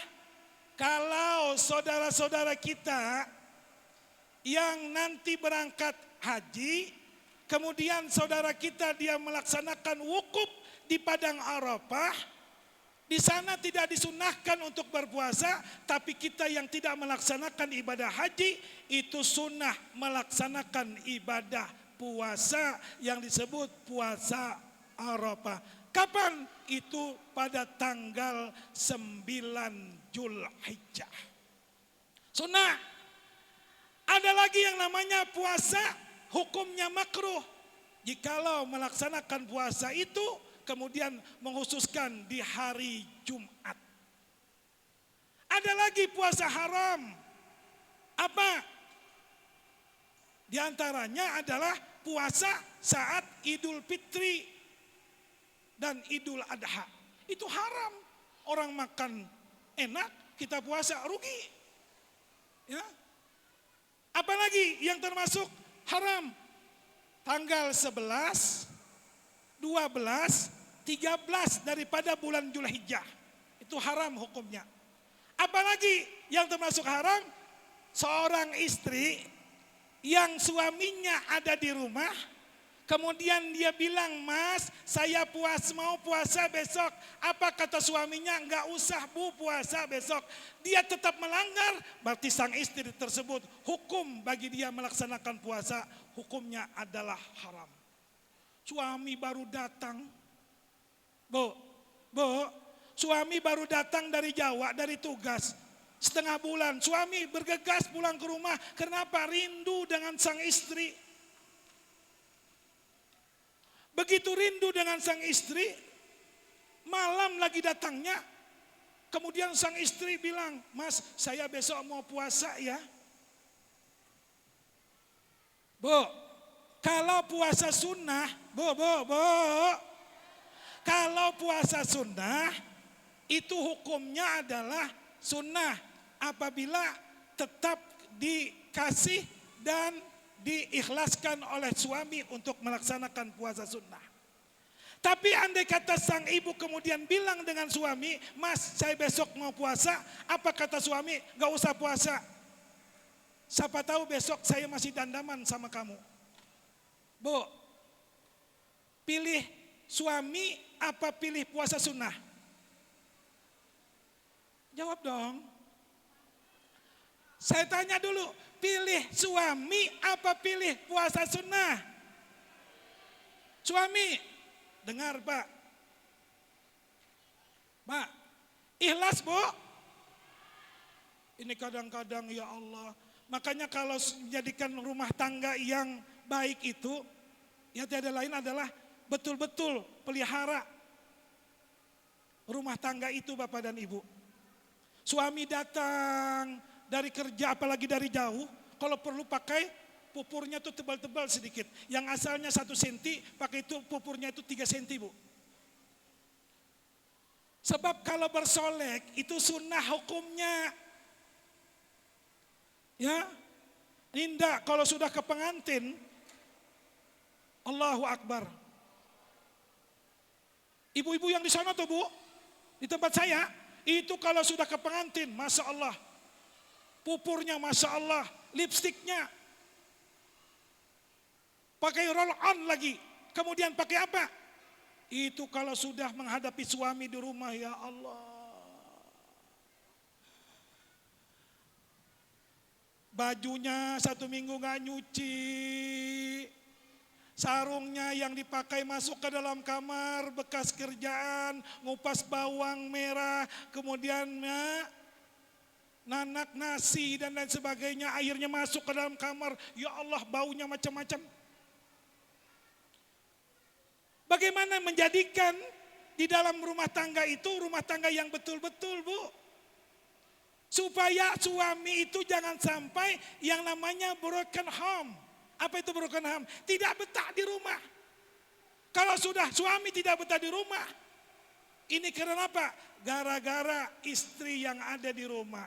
Kalau saudara-saudara kita yang nanti berangkat haji, kemudian saudara kita dia melaksanakan wukuf di Padang Arafah, di sana tidak disunahkan untuk berpuasa, tapi kita yang tidak melaksanakan ibadah haji, itu sunnah melaksanakan ibadah puasa yang disebut puasa Arafah. Kapan? Itu pada tanggal 9 Zulhijjah. Sunnah. Ada lagi yang namanya puasa hukumnya makruh. Jikalau melaksanakan puasa itu kemudian menghususkan di hari Jumat. Ada lagi puasa haram. Apa? Di antaranya adalah puasa saat Idul Fitri dan Idul Adha. Itu haram. Orang makan enak, kita puasa rugi. Ya. Apalagi yang termasuk haram? Tanggal 11, 12, 13 daripada bulan Dzulhijjah. Itu haram hukumnya. Apalagi yang termasuk haram? Seorang istri yang suaminya ada di rumah, kemudian dia bilang, "Mas, saya mau puasa besok." Apa kata suaminya? "Enggak usah Bu, puasa besok." Dia tetap melanggar, berarti sang istri tersebut hukum bagi dia melaksanakan puasa, hukumnya adalah haram. Suami baru datang, Bu, suami baru datang dari Jawa, dari tugas. Setengah bulan, suami bergegas pulang ke rumah. Kenapa? Rindu dengan sang istri. Begitu rindu dengan sang istri, malam lagi datangnya. Kemudian sang istri bilang, "Mas, saya besok mau puasa ya." Bu, kalau puasa sunnah, Bu, kalau puasa sunnah, itu hukumnya adalah sunnah apabila tetap dikasih dan diikhlaskan oleh suami untuk melaksanakan puasa sunnah. Tapi andai kata sang ibu kemudian bilang dengan suami, "Mas, saya besok mau puasa." Apa kata suami? "Gak usah puasa. Siapa tahu besok saya masih dandaman sama kamu." Bu, pilih suami apa pilih puasa sunnah? Jawab dong. Saya tanya dulu, pilih suami apa pilih puasa sunnah? Suami, dengar Pak. Pak, ikhlas Bu? Ini kadang-kadang ya Allah. Makanya kalau menjadikan rumah tangga yang baik itu, ya tiada lain adalah betul-betul pelihara rumah tangga itu Bapak dan Ibu. Suami datang dari kerja apalagi dari jauh, kalau perlu pakai pupurnya tuh tebal-tebal sedikit. Yang asalnya 1 senti, pakai itu pupurnya itu 3 senti Bu. Sebab kalau bersolek itu sunnah hukumnya. Ya, indah kalau sudah ke pengantin, Allahu Akbar. Ibu-ibu yang di sana tuh Bu, di tempat saya, itu kalau sudah ke pengantin, Masya Allah. Pupurnya Masya Allah, lipstiknya. Pakai roll on lagi. Kemudian pakai apa? Itu kalau sudah menghadapi suami di rumah, ya Allah. Bajunya 1 minggu gak nyuci. Sarungnya yang dipakai masuk ke dalam kamar, bekas kerjaan, ngupas bawang merah, kemudian nanak nasi dan lain sebagainya, airnya masuk ke dalam kamar. Ya Allah, baunya macam-macam. Bagaimana menjadikan di dalam rumah tangga itu rumah tangga yang betul-betul Bu? Supaya suami itu jangan sampai yang namanya broken home. Apa itu broken home? Tidak betah di rumah. Kalau sudah suami tidak betah di rumah, ini karena apa? Gara-gara istri yang ada di rumah.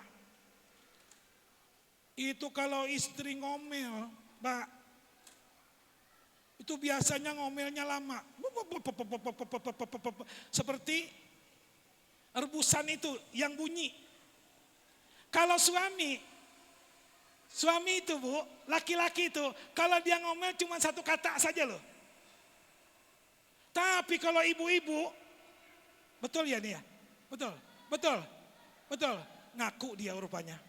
Itu kalau istri ngomel, Pak, itu biasanya ngomelnya lama. Seperti rebusan itu yang bunyi. Kalau suami itu Bu, laki-laki itu, kalau dia ngomel cuma 1 kata saja loh. Tapi kalau ibu-ibu, betul ya nih ya? Betul. Ngaku dia rupanya.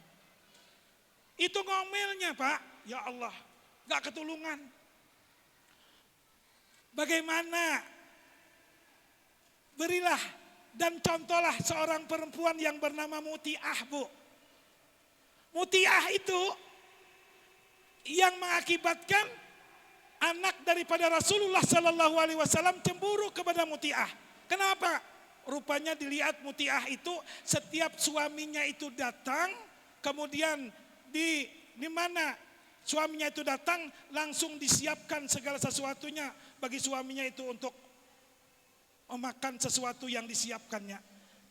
Itu ngomelnya Pak, ya Allah, gak ketulungan. Bagaimana? Berilah dan contohlah seorang perempuan yang bernama Muti'ah Bu. Muti'ah itu yang mengakibatkan anak daripada Rasulullah Sallallahu Alaihi Wasallam cemburu kepada Muti'ah. Kenapa? Rupanya dilihat Muti'ah itu setiap suaminya itu datang, kemudian di mana suaminya itu datang langsung disiapkan segala sesuatunya bagi suaminya itu untuk memakan sesuatu yang disiapkannya.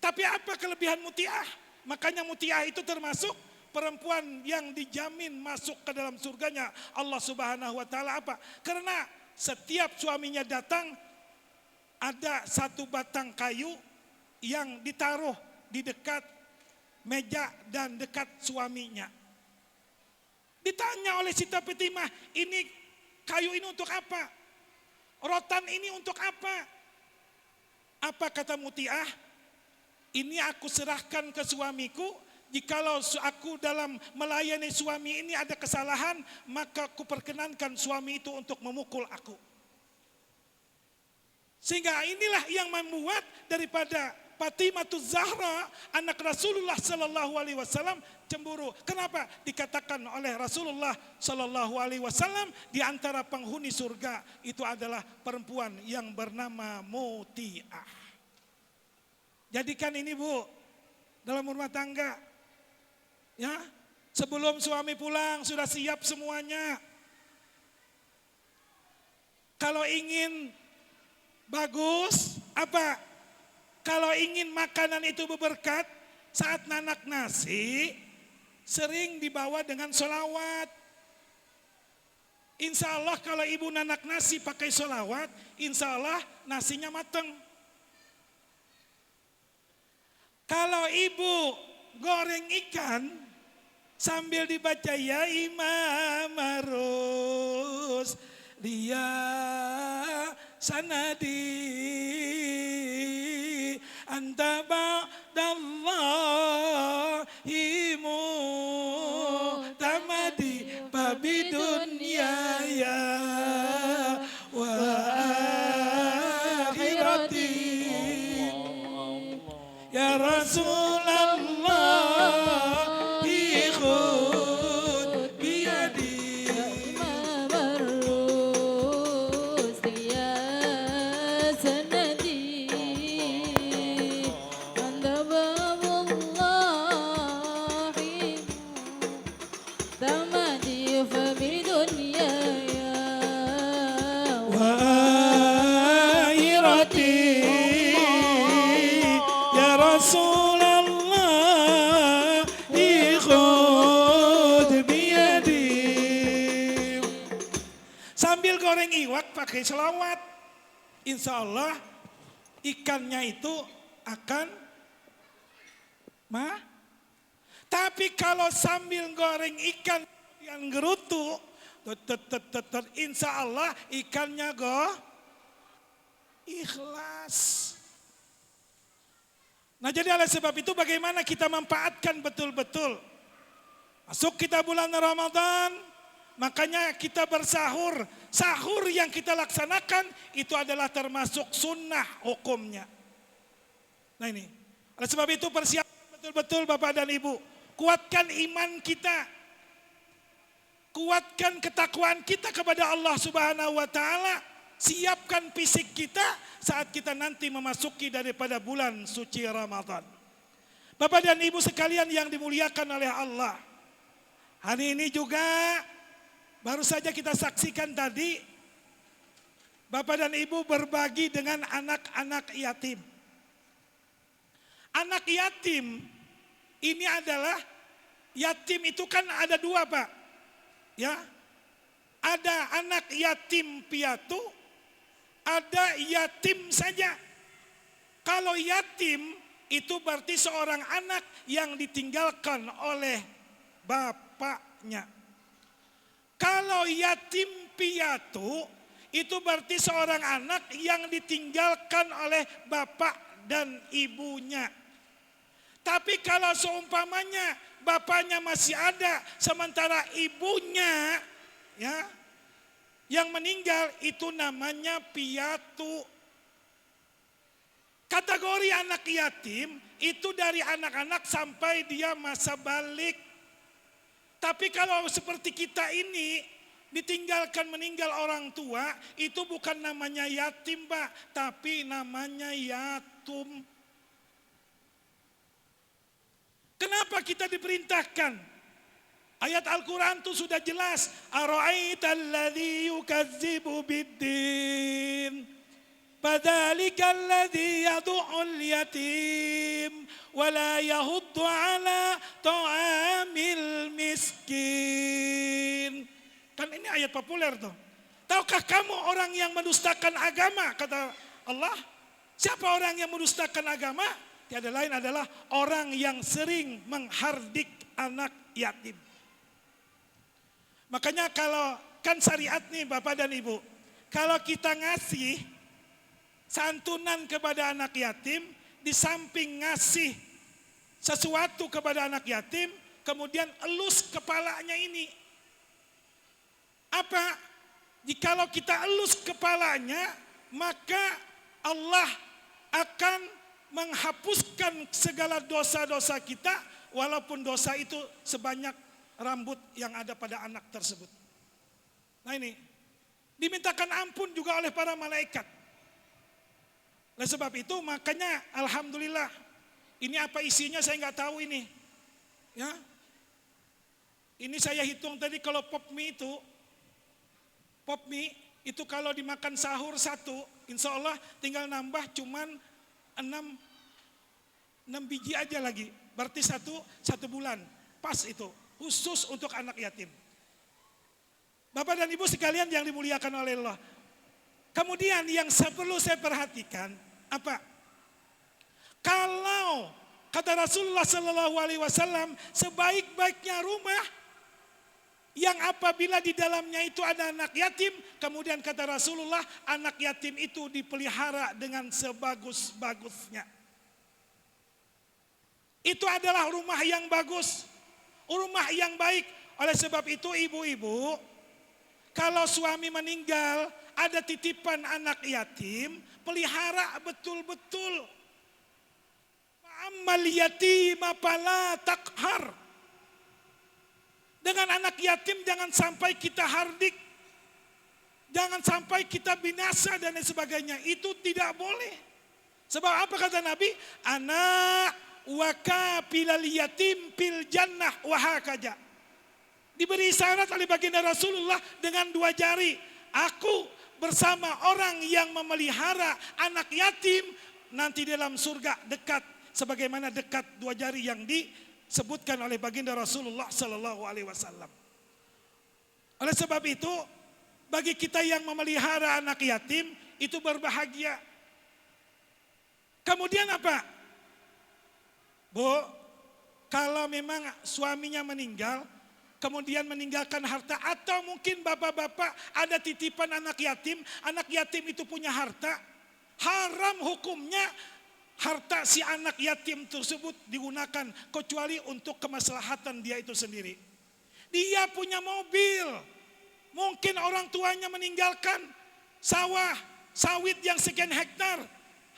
Tapi apa kelebihan Muti'ah? Makanya Muti'ah itu termasuk perempuan yang dijamin masuk ke dalam surganya Allah Subhanahu wa taala apa? Karena setiap suaminya datang ada satu batang kayu yang ditaruh di dekat meja dan dekat suaminya. Ditanya oleh Siti Fatimah, ini kayu ini untuk apa? Rotan ini untuk apa? Apa kata Mutiah? Ini aku serahkan ke suamiku. Jikalau aku dalam melayani suami ini ada kesalahan, maka aku perkenankan suami itu untuk memukul aku. Sehingga inilah yang membuat daripada Fatimahuz Zahra, anak Rasulullah Sallallahu Alaihi Wasallam cemburu. Kenapa? Dikatakan oleh Rasulullah Sallallahu Alaihi Wasallam di antara penghuni surga itu adalah perempuan yang bernama Mutiah. Jadikan ini Bu dalam rumah tangga, ya sebelum suami pulang sudah siap semuanya. Kalau ingin bagus apa? Kalau ingin makanan itu berberkat, saat nanak nasi sering dibawa dengan sholawat. Insya Allah kalau ibu nanak nasi pakai sholawat, insya Allah nasinya mateng. Kalau ibu goreng ikan sambil dibaca ya Imam Arus dia sanadi anta ba'dallahi mutamadi babidunya ya wa akhirati ya Rasulullah ikhud biyadi Imam Arus dia sanadi anda babullahi tamadi fabidunya ya wa akhirati ya Rasulullah ikhud biyadi. Sambil goreng iwak pakai selawat, insya Allah ikannya itu akan tapi kalau sambil goreng ikan yang gerutu, insya Allah ikannya ikhlas. Nah jadi oleh sebab itu bagaimana kita manfaatkan betul-betul. Masuk kita bulan Ramadan, makanya kita bersahur. Sahur yang kita laksanakan itu adalah termasuk sunnah hukumnya. Nah ini, oleh sebab itu persiapkan betul-betul Bapak dan Ibu. Kuatkan iman kita. Kuatkan ketakwaan kita kepada Allah Subhanahu wa taala. Siapkan fisik kita saat kita nanti memasuki daripada bulan suci Ramadan. Bapak dan Ibu sekalian yang dimuliakan oleh Allah. Hari ini juga baru saja kita saksikan tadi Bapak dan Ibu berbagi dengan anak-anak yatim. Anak yatim ini adalah yatim itu kan ada dua Pak. Ya. Ada anak yatim piatu, ada yatim saja. Kalau yatim itu berarti seorang anak yang ditinggalkan oleh bapaknya. Kalau yatim piatu itu berarti seorang anak yang ditinggalkan oleh bapak dan ibunya. Tapi kalau seumpamanya bapaknya masih ada sementara ibunya ya yang meninggal itu namanya piatu. Kategori anak yatim itu dari anak-anak sampai dia masa balik. Tapi kalau seperti kita ini ditinggalkan meninggal orang tua itu bukan namanya yatim Pak, tapi namanya yatum. Kenapa kita diperintahkan? Ayat Al-Quran itu sudah jelas. Ara'aital ladzi yukadzibu biddin. Fadzalikal ladzi yad'ul yatim wa la yahuddu ala ta'amil miskin. Kan ini ayat populer tuh. Tahukah kamu orang yang mendustakan agama, kata Allah? Siapa orang yang mendustakan agama? Tiada lain adalah orang yang sering menghardik anak yatim. Makanya kalau kan syariat nih Bapak dan Ibu, kalau kita ngasih santunan kepada anak yatim, di samping ngasih sesuatu kepada anak yatim, kemudian elus kepalanya ini. Apa? Jikalau kita elus kepalanya, maka Allah akan menghapuskan segala dosa-dosa kita, walaupun dosa itu sebanyak rambut yang ada pada anak tersebut. Nah ini, dimintakan ampun juga oleh para malaikat. Oleh sebab itu makanya alhamdulillah, ini apa isinya saya nggak tahu ini. Ya, ini saya hitung tadi kalau pop mie itu kalau dimakan sahur satu, insya Allah tinggal nambah cuman 6 biji aja lagi. Berarti satu bulan, pas itu, khusus untuk anak yatim. Bapak dan Ibu sekalian yang dimuliakan oleh Allah. Kemudian yang perlu saya perhatikan, apa? Kalau kata Rasulullah Sallallahu Alaihi Wasallam, sebaik-baiknya rumah yang apabila di dalamnya itu ada anak yatim, kemudian kata Rasulullah, anak yatim itu dipelihara dengan sebagus-bagusnya. Itu adalah rumah yang bagus, rumah yang baik. Oleh sebab itu ibu-ibu, kalau suami meninggal, ada titipan anak yatim, pelihara betul-betul. Fa'ammal yatima fala taqhar. Dengan anak yatim jangan sampai kita hardik. Jangan sampai kita binasa dan lain sebagainya. Itu tidak boleh. Sebab apa kata Nabi? Anak wa kafilal yatim fil jannah wa hakaja. Diberi isyarat oleh baginda Rasulullah dengan 2 jari. Aku bersama orang yang memelihara anak yatim nanti dalam surga dekat sebagaimana dekat 2 jari yang disebutkan oleh baginda Rasulullah Sallallahu Alaihi Wasallam. Oleh sebab itu, bagi kita yang memelihara anak yatim itu berbahagia. Kemudian apa? Bu, kalau memang suaminya meninggal, kemudian meninggalkan harta, atau mungkin bapak-bapak ada titipan anak yatim itu punya harta, haram hukumnya harta si anak yatim tersebut digunakan kecuali untuk kemaslahatan dia itu sendiri. Dia punya mobil, mungkin orang tuanya meninggalkan sawit yang sekian hektar,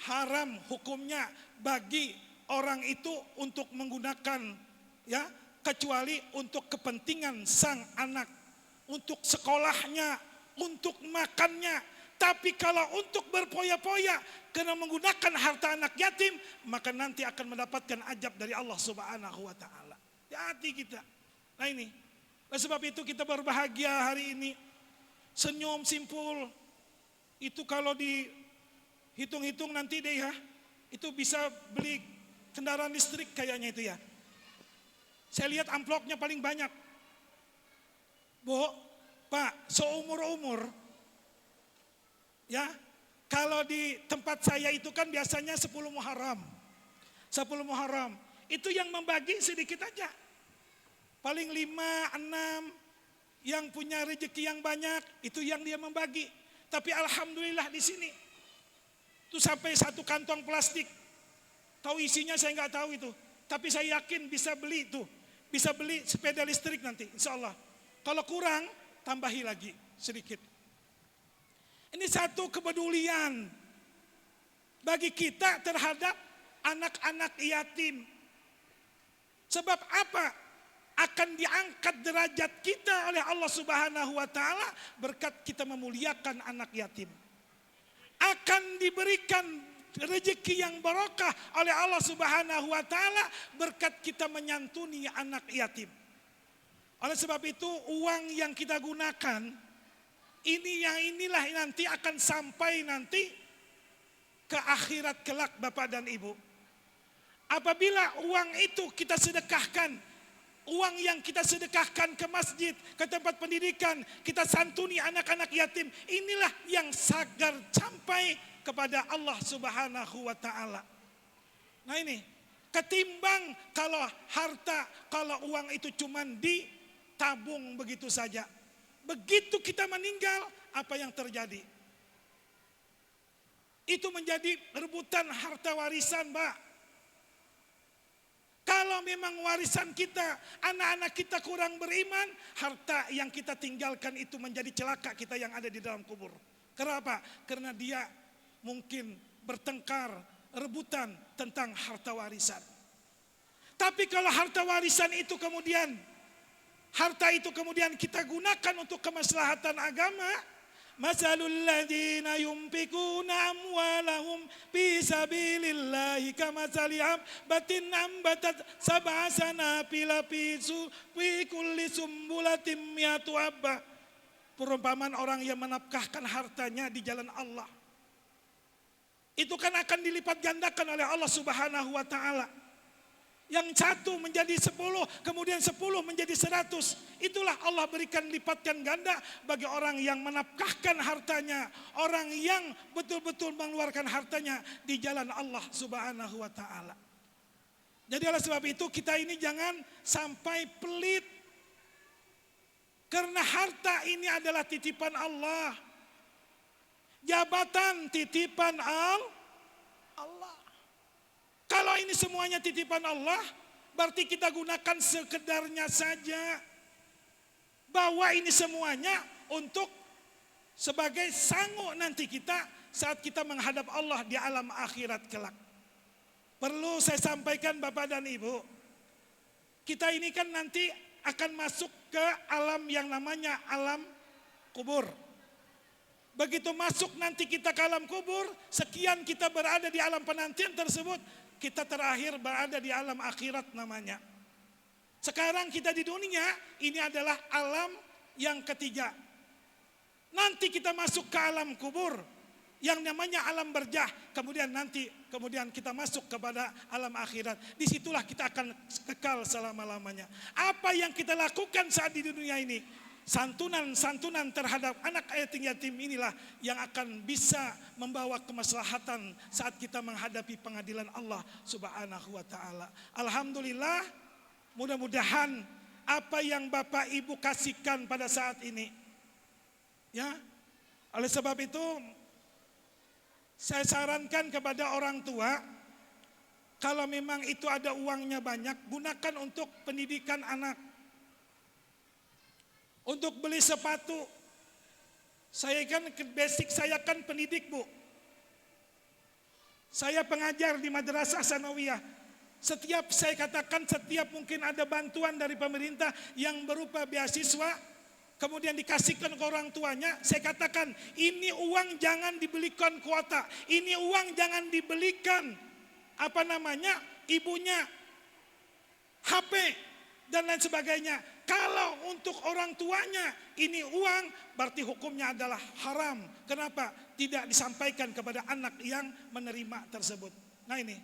haram hukumnya bagi orang itu untuk menggunakan ya, kecuali untuk kepentingan sang anak, untuk sekolahnya, untuk makannya. Tapi kalau untuk berpoya-poya karena menggunakan harta anak yatim, maka nanti akan mendapatkan azab dari Allah Subhanahu wa taala. Hati kita. Nah ini. Oleh sebab itu kita berbahagia hari ini. Senyum simpul. Itu kalau dihitung-hitung nanti deh ya, itu bisa beli kendaraan listrik kayaknya itu ya. Saya lihat amplopnya paling banyak. Bu, Pak, seumur-umur, ya, kalau di tempat saya itu kan biasanya 10 Muharram. 10 Muharram, itu yang membagi sedikit aja. Paling 5, 6, yang punya rezeki yang banyak, itu yang dia membagi. Tapi alhamdulillah di sini, itu sampai 1 kantong plastik. Tahu isinya saya nggak tahu itu. Tapi saya yakin bisa beli itu. Bisa beli sepeda listrik nanti, insya Allah. Kalau kurang, tambahi lagi sedikit. Ini satu kepedulian bagi kita terhadap anak-anak yatim. Sebab apa? Akan diangkat derajat kita oleh Allah Subhanahu wa taala berkat kita memuliakan anak yatim. Akan diberikan rezeki yang barokah oleh Allah Subhanahu wa taala berkat kita menyantuni anak yatim. Oleh sebab itu uang yang kita gunakan inilah nanti akan sampai nanti ke akhirat kelak Bapak dan Ibu. Apabila uang itu kita sedekahkan, uang yang kita sedekahkan ke masjid, ke tempat pendidikan, kita santuni anak-anak yatim, inilah yang sagar sampai kepada Allah Subhanahu wa taala. Nah ini, ketimbang kalau harta, kalau uang itu cuma ditabung begitu saja. Begitu kita meninggal, apa yang terjadi? Itu menjadi rebutan harta warisan, Mbak. Kalau memang warisan kita, anak-anak kita kurang beriman, harta yang kita tinggalkan itu menjadi celaka kita yang ada di dalam kubur. Kenapa? Karena dia mungkin bertengkar, rebutan tentang harta warisan. Tapi kalau harta warisan itu kemudian, harta itu kemudian kita gunakan untuk kemaslahatan agama, masalul ladzina yunfikuna amwalahum fi sabilillahi kamatsali habbatin ambatat sab'a sanabila fi kulli sumbulatin mi'atu habba. Perumpamaan orang yang menafkahkan hartanya di jalan Allah, itu kan akan dilipat gandakan oleh Allah Subhanahu wa taala. Yang satu menjadi 10, kemudian 10 menjadi 100. Itulah Allah berikan lipatkan ganda bagi orang yang menafkahkan hartanya, orang yang betul-betul mengeluarkan hartanya di jalan Allah Subhanahu wa taala. Jadi oleh sebab itu kita ini jangan sampai pelit. Karena harta ini adalah titipan Allah. Jabatan titipan Allah. Kalau ini semuanya titipan Allah, berarti kita gunakan sekedarnya saja. Bawa ini semuanya untuk sebagai sangu nanti kita saat kita menghadap Allah di alam akhirat kelak. Perlu saya sampaikan Bapak dan Ibu, kita ini kan nanti akan masuk ke alam yang namanya alam kubur. Begitu masuk nanti kita ke alam kubur, sekian kita berada di alam penantian tersebut, kita terakhir berada di alam akhirat namanya. Sekarang kita di dunia, ini adalah alam yang ketiga. Nanti kita masuk ke alam kubur, yang namanya alam berjah. Kemudian kita masuk kepada alam akhirat. Disitulah kita akan kekal selama-lamanya. Apa yang kita lakukan saat di dunia ini, santunan terhadap anak yatim inilah yang akan bisa membawa kemaslahatan saat kita menghadapi pengadilan Allah Subhanahu wa taala. Alhamdulillah, mudah-mudahan apa yang Bapak Ibu kasihkan pada saat ini, ya. Oleh sebab itu saya sarankan kepada orang tua, kalau memang itu ada uangnya banyak, gunakan untuk pendidikan anak. Untuk beli sepatu, saya kan basic saya kan pendidik, Bu. Saya pengajar di Madrasah Sanawiyah. Setiap mungkin ada bantuan dari pemerintah yang berupa beasiswa, kemudian dikasihkan ke orang tuanya, saya katakan ini uang jangan dibelikan kuota, ini uang jangan dibelikan ibunya HP dan lain sebagainya. Kalau untuk orang tuanya ini uang, berarti hukumnya adalah haram. Kenapa? Tidak disampaikan kepada anak yang menerima tersebut. Nah ini,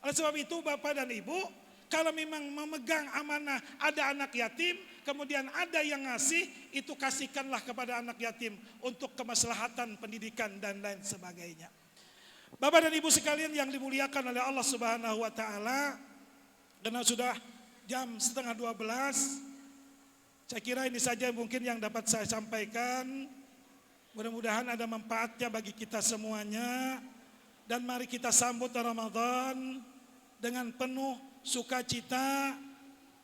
oleh sebab itu Bapak dan Ibu, kalau memang memegang amanah ada anak yatim, kemudian ada yang ngasih, itu kasihkanlah kepada anak yatim untuk kemaslahatan pendidikan dan lain sebagainya. Bapak dan Ibu sekalian yang dimuliakan oleh Allah Subhanahu wa taala, karena sudah jam 11:30, saya kira ini saja mungkin yang dapat saya sampaikan. Mudah-mudahan ada manfaatnya bagi kita semuanya. Dan mari kita sambut Ramadan dengan penuh sukacita.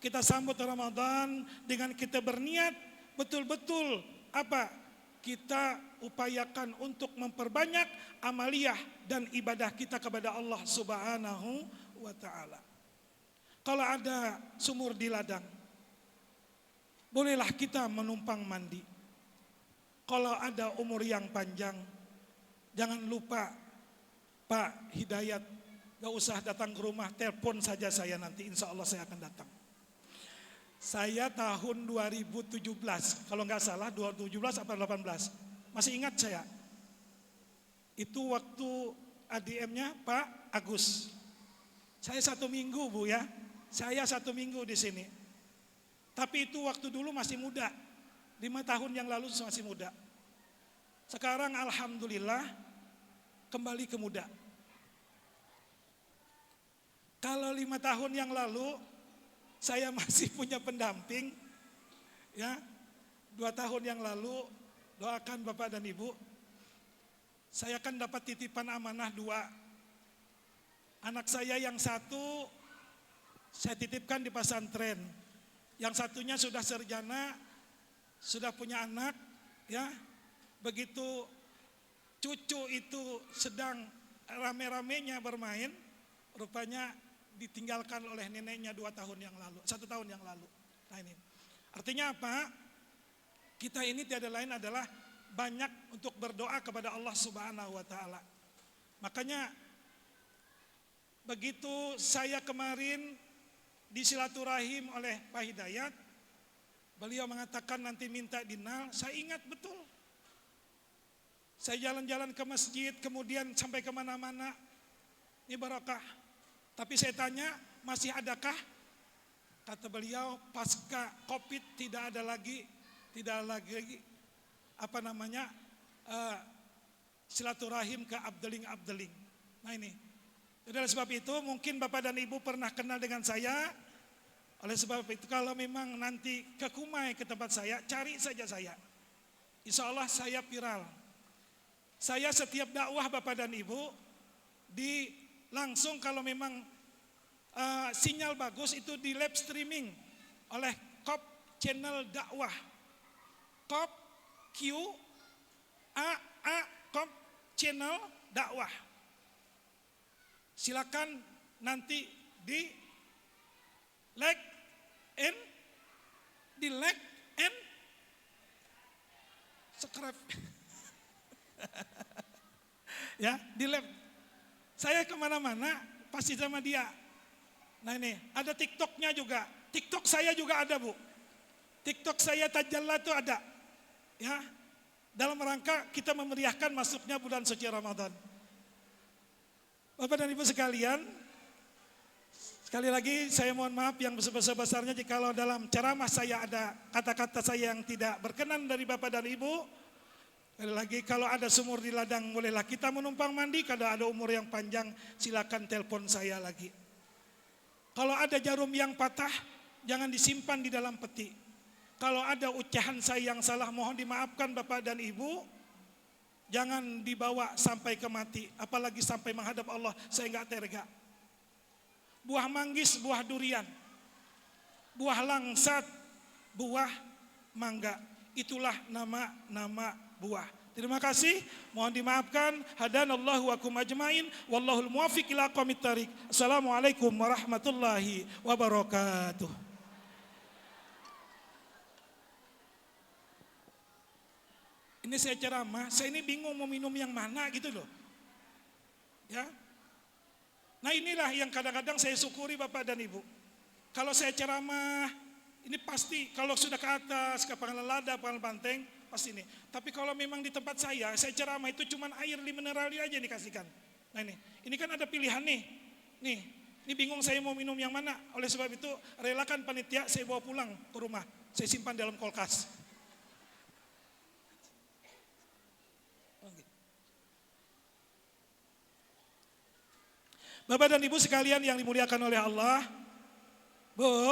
Kita sambut Ramadan dengan kita berniat betul-betul kita upayakan untuk memperbanyak amaliyah dan ibadah kita kepada Allah Subhanahu wa taala. Kalau ada sumur di ladang, bolehlah kita menumpang mandi. Kalau ada umur yang panjang, jangan lupa Pak Hidayat, gak usah datang ke rumah, telepon saja saya nanti, insya Allah saya akan datang. Saya tahun 2017, kalau nggak salah 2017 atau 2018, masih ingat saya. Itu waktu ADM-nya Pak Agus. Saya 1 minggu Bu ya, saya 1 minggu di sini. Tapi itu waktu dulu masih muda, 5 tahun yang lalu masih muda. Sekarang alhamdulillah kembali ke muda. Kalau 5 tahun yang lalu saya masih punya pendamping, ya 2 tahun yang lalu doakan Bapak dan Ibu, saya kan dapat titipan amanah 2. Anak saya yang 1 saya titipkan di pesantren, yang satunya sudah sarjana, sudah punya anak, ya. Begitu cucu itu sedang rame-ramenya bermain, rupanya ditinggalkan oleh neneknya 2 tahun yang lalu, 1 tahun yang lalu. Nah ini, artinya apa? Kita ini tiada lain adalah banyak untuk berdoa kepada Allah Subhanahu wa Ta'ala. Makanya begitu saya kemarin disilaturahim oleh Pak Hidayat, beliau mengatakan nanti minta dinal, saya ingat betul. Saya jalan-jalan ke masjid, kemudian sampai kemana-mana, ini barokah. Tapi saya tanya, masih adakah? Kata beliau, pasca Covid tidak ada lagi silaturahim ke abdeling. Nah ini, oleh sebab itu mungkin Bapak dan Ibu pernah kenal dengan saya. Oleh sebab itu kalau memang nanti ke Kumai ke tempat saya, cari saja saya. Insya Allah saya viral. Saya setiap dakwah Bapak dan Ibu langsung kalau memang sinyal bagus itu di live streaming oleh KOP channel dakwah. KOP KOP channel dakwah. Silakan nanti di like and subscribe. Ya, di like. Saya kemana-mana pasti sama dia. Nah ini, ada TikToknya juga. TikTok saya juga ada Bu. TikTok saya Tajalla itu ada. Ya, dalam rangka kita memeriahkan masuknya bulan suci Ramadan. Bapak dan Ibu sekalian, sekali lagi saya mohon maaf yang sebesar-besarnya jikalau dalam ceramah saya ada kata-kata saya yang tidak berkenan dari Bapak dan Ibu. Sekali lagi kalau ada sumur di ladang bolehlah kita menumpang mandi, kalau ada umur yang panjang silakan telepon saya lagi. Kalau ada jarum yang patah jangan disimpan di dalam peti. Kalau ada ucapan saya yang salah mohon dimaafkan Bapak dan Ibu. Jangan dibawa sampai ke mati, apalagi sampai menghadap Allah, saya enggak tega. Buah manggis, buah durian, buah langsat, buah mangga, itulah nama-nama buah. Terima kasih, mohon dimaafkan. Hadanallahu wa kum ajmain, wallahul muwaffiq ila aqwamit thariq. Assalamualaikum warahmatullahi wabarakatuh. Ini saya ceramah, saya ini bingung mau minum yang mana gitu loh. Ya. Nah inilah yang kadang-kadang saya syukuri Bapak dan Ibu. Kalau saya ceramah, ini pasti kalau sudah ke atas, ke Pangkalan Lada, Pangkalan Banteng, pasti ini. Tapi kalau memang di tempat saya ceramah itu cuma air minerali aja dikasihkan. Nah ini kan ada pilihan nih. Ini bingung saya mau minum yang mana. Oleh sebab itu relakan panitia saya bawa pulang ke rumah. Saya simpan dalam kulkas. Bapak dan Ibu sekalian yang dimuliakan oleh Allah, Bu,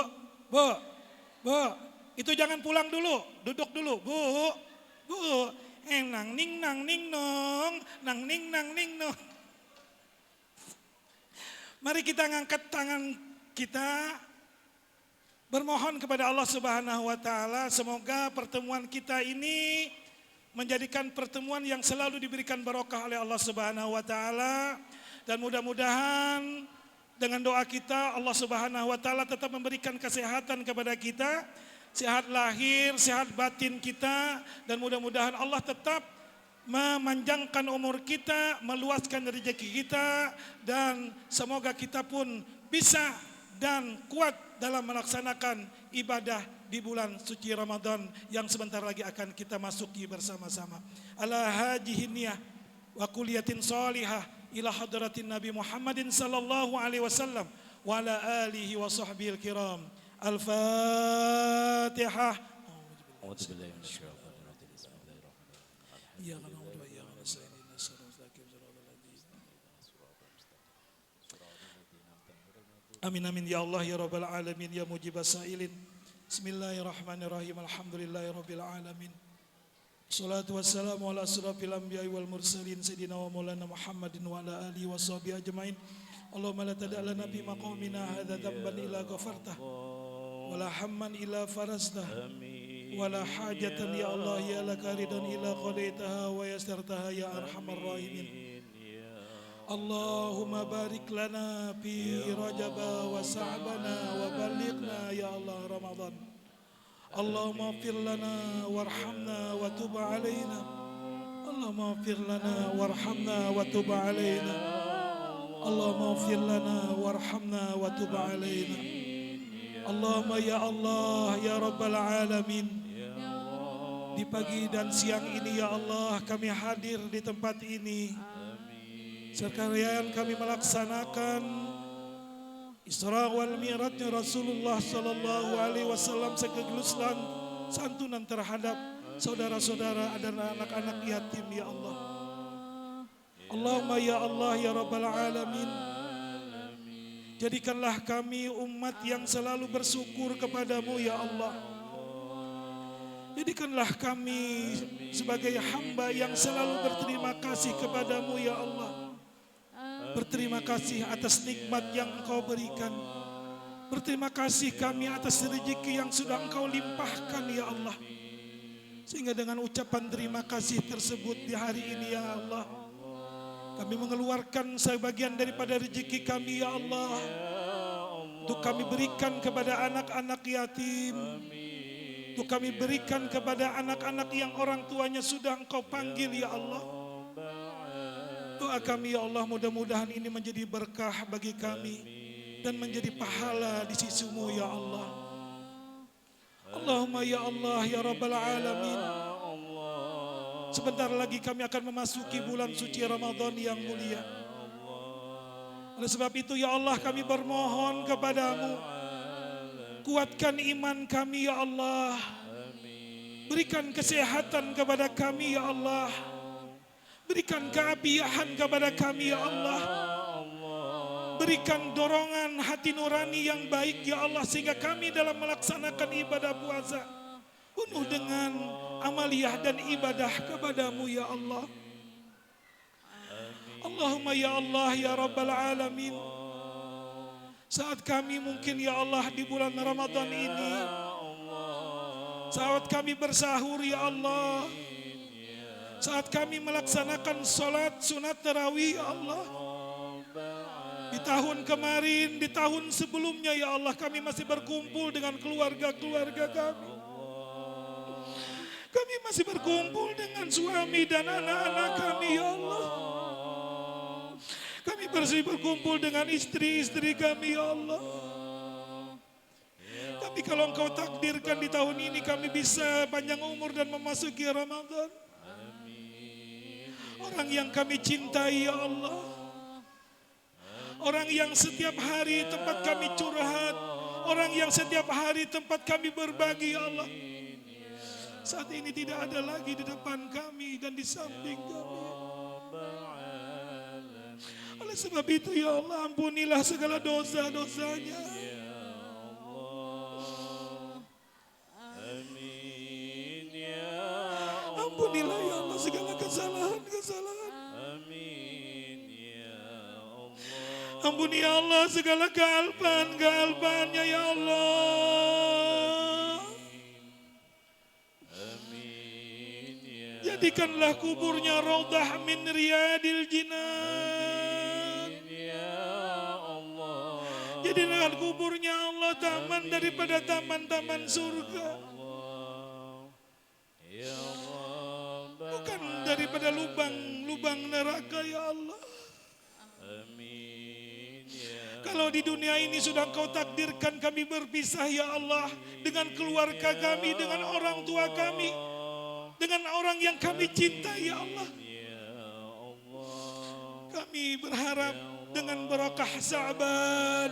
itu jangan pulang dulu, duduk dulu, Bu, nang ning nong. Mari kita ngangkat tangan kita, bermohon kepada Allah Subhanahu wa Ta'ala, semoga pertemuan kita ini menjadikan pertemuan yang selalu diberikan barokah oleh Allah Subhanahu wa Ta'ala. Dan mudah-mudahan dengan doa kita Allah Subhanahu wa Ta'ala tetap memberikan kesehatan kepada kita, sehat lahir, sehat batin kita, dan mudah-mudahan Allah tetap memanjangkan umur kita, meluaskan rezeki kita, dan semoga kita pun bisa dan kuat dalam melaksanakan ibadah di bulan suci Ramadan yang sebentar lagi akan kita masuki bersama-sama. Ala hajihi niyah wa kuliyatin salihah ila hadratin Nabi Muhammadin sallallahu alaihi wasallam wa ala alihi wa sahbihi al-kiram. Al-Fatihah. أعوذ بالله من الشيطان الرجيم بسم الله الرحمن الرحيم إياك نعبد وإياك نستعين اهدنا الصراط المستقيم صراط الذين Amin amin ya Allah ya Rabbal alamin ya mujibas sa'ilin. Bismillahirrahmanirrahim. Alhamdulillahi rabbil alamin. Salatu wassalamu ala asrafil anbiya'i wal mursalin sayyidina wa maulana Muhammadin wa ala alihi wa sahbihi ajmain. Allahumma la tada' lana fi maqamina hadza dhanban illa ghafartah wa la hamman illa farajtah wa la hajatan ya Allah ya laka ridan illa qadaitaha wa yassartaha ya arhamar rahimin. Allahumma barik lana fi Rajab wa Sa'bana wa balighna ya Allah Ramadan. Allahumma ighfir lana warhamna wa tub alaina. Allahumma ighfir lana warhamna wa tub alaina. Allahumma ighfir lana warhamna wa tub alaina. Allahumma ya Allah ya Rabbal alamin. Di pagi dan siang ini ya Allah kami hadir di tempat ini. Sekalian kami melaksanakan Isra wal Mi'rajnya Rasulullah sallallahu alaihi wasallam sekaligus santunan terhadap saudara-saudara dan anak-anak yatim ya Allah. Allahumma ya Allah ya Rabbal alamin. Jadikanlah kami umat yang selalu bersyukur kepadamu ya Allah. Jadikanlah kami sebagai hamba yang selalu berterima kasih kepadamu ya Allah. Berterima kasih atas nikmat yang Engkau berikan. Berterima kasih kami atas rezeki yang sudah Engkau limpahkan ya Allah. Sehingga dengan ucapan terima kasih tersebut di hari ini ya Allah, kami mengeluarkan sebagian daripada rezeki kami ya Allah, untuk kami berikan kepada anak-anak yatim, untuk kami berikan kepada anak-anak yang orang tuanya sudah Engkau panggil ya Allah. Doa kami ya Allah, mudah-mudahan ini menjadi berkah bagi kami dan menjadi pahala di sisimu ya Allah. Allahumma ya Allah ya Rabbal alamin. Sebentar lagi kami akan memasuki bulan suci Ramadan yang mulia. Oleh sebab itu ya Allah kami bermohon kepadamu, kuatkan iman kami ya Allah. Berikan kesehatan kepada kami ya Allah. Berikan keapiahan kepada kami ya Allah. Berikan dorongan hati nurani yang baik ya Allah, sehingga kami dalam melaksanakan ibadah puasa penuh dengan amaliyah dan ibadah kepadamu ya Allah. Allahumma ya Allah ya Rabbal alamin. Saat kami mungkin ya Allah di bulan Ramadan ini, saat kami bersahur ya Allah, saat kami melaksanakan sholat sunat tarawih ya Allah, di tahun kemarin, di tahun sebelumnya ya Allah, kami masih berkumpul dengan keluarga-keluarga kami. Kami masih berkumpul dengan suami dan anak-anak kami ya Allah. Kami masih berkumpul dengan istri-istri kami ya Allah. Tapi kalau Engkau takdirkan di tahun ini kami bisa panjang umur dan memasuki Ramadan, orang yang kami cintai ya Allah, orang yang setiap hari tempat kami curhat, orang yang setiap hari tempat kami berbagi ya Allah, saat ini tidak ada lagi di depan kami dan di samping kami. Oleh sebab itu ya Allah, ampunilah segala dosa-dosanya. Ampunilah ya Allah segala kesalahan-kesalahan. Ampuni ya Allah segala kealpan-kealpannya ya Allah. Jadikanlah kuburnya raudhah min riyadil jinan. Jadilah kuburnya Allah taman daripada taman-taman surga, bukan daripada lubang-lubang neraka ya Allah. Kalau di dunia ini sudah Engkau takdirkan kami berpisah ya Allah, dengan keluarga kami, dengan orang tua kami, dengan orang yang kami cintai ya Allah, kami Kami berharap dengan berkah Sya'ban,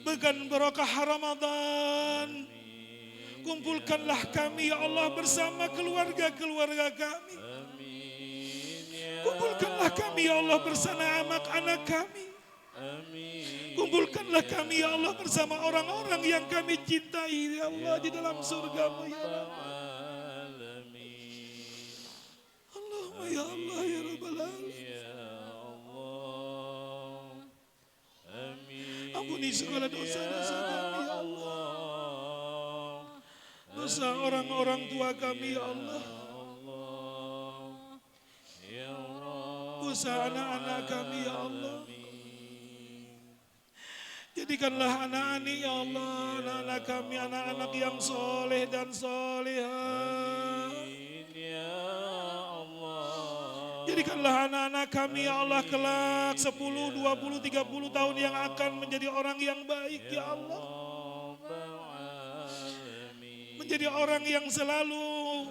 dengan berkah Ramadan, kumpulkanlah kami ya Allah bersama keluarga-keluarga kami. Kumpulkanlah kami ya Allah bersama anak-anak kami. Kumpulkanlah kami ya Allah bersama orang-orang yang kami cintai ya Allah di dalam surga-Mu ya Rabbi. Allahumma ya Allah ya Rabbal Alamin. Ampuni segala dosa-dosa kami ya Allah. Dosa orang-orang tua kami ya Allah. Dosa anak-anak kami ya Allah. Jadikanlah anak-anak ya Allah, anak-anak kami anak-anak yang soleh dan solehah. Jadikanlah anak-anak kami ya Allah kelak 10, 20, 30 tahun yang akan menjadi orang yang baik ya Allah. Menjadi orang yang selalu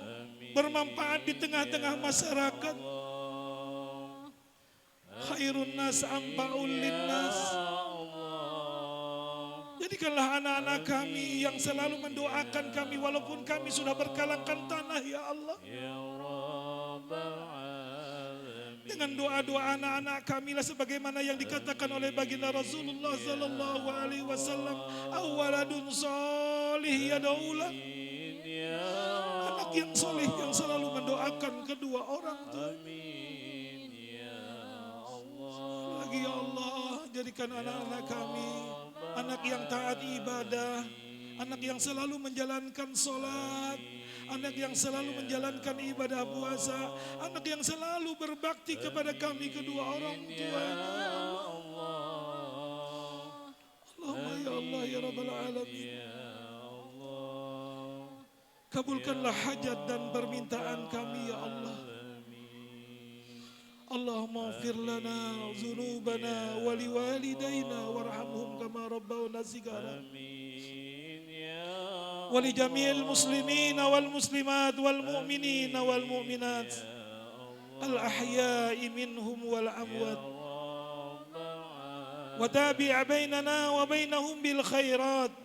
bermanfaat di tengah-tengah masyarakat. Khairun nas anfa'ul linnas. Jadikanlah anak-anak kami yang selalu mendoakan kami walaupun kami sudah berkalangkan tanah ya Allah. Dengan doa-doa anak-anak kami lah sebagaimana yang dikatakan oleh baginda Rasulullah sallallahu alaihi wasallam, awaladun sholih yad'ulah. Anak yang soleh yang selalu mendoakan kedua orang tua. Lagi ya Allah, jadikan anak-anak kami anak yang taat ibadah, anak yang selalu menjalankan sholat, anak yang selalu menjalankan ibadah puasa, anak yang selalu berbakti kepada kami kedua orang tua. Allahumma ya Allah ya Rabbal Alamin. Kabulkanlah hajat dan permintaan kami ya Allah. Allahumma ighfir lana dzunubana wa liwalidayna warhamhum kama rabbawna shighara. Wa li jami'il muslimina wal muslimat wal mu'minina wal mu'minat al ahya'i minhum wal amwat. Wa tabi' bainana wa bainahum bil khairat.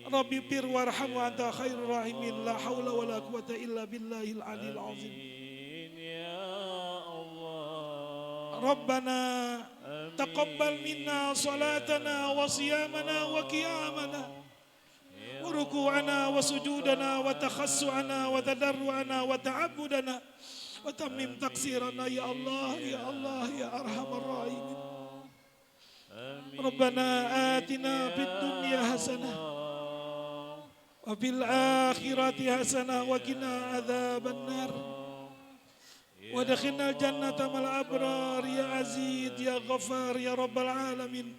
Rabbi bir warham wa anta khairur rahimin. La haula wa la quwwata illa billahil aliyil azim. ربنا تقبل منا صلاتنا وصيامنا وقيامنا وركوعنا وسجودنا وتخشعنا وتضرعنا وتعبدنا وتمم تقصيرنا يا الله يا الله يا أرحم الراحمين. ربنا آتنا في الدنيا حسنة وفي الآخرة حسنة وقنا عذاب النار وادخلنا الجنة مع الأبرار يا عزيز يا غفار يا رب العالمين.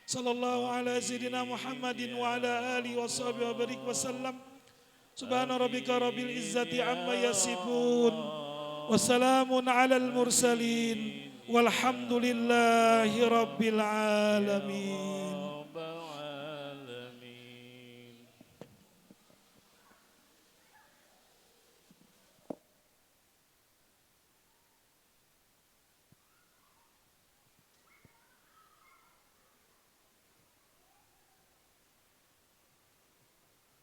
صلى الله على سيدنا محمد وعلى آله وصحبه وبارك وسلم. سبحان ربك رب العزة عما يصفون وسلام على المرسلين والحمد لله رب العالمين.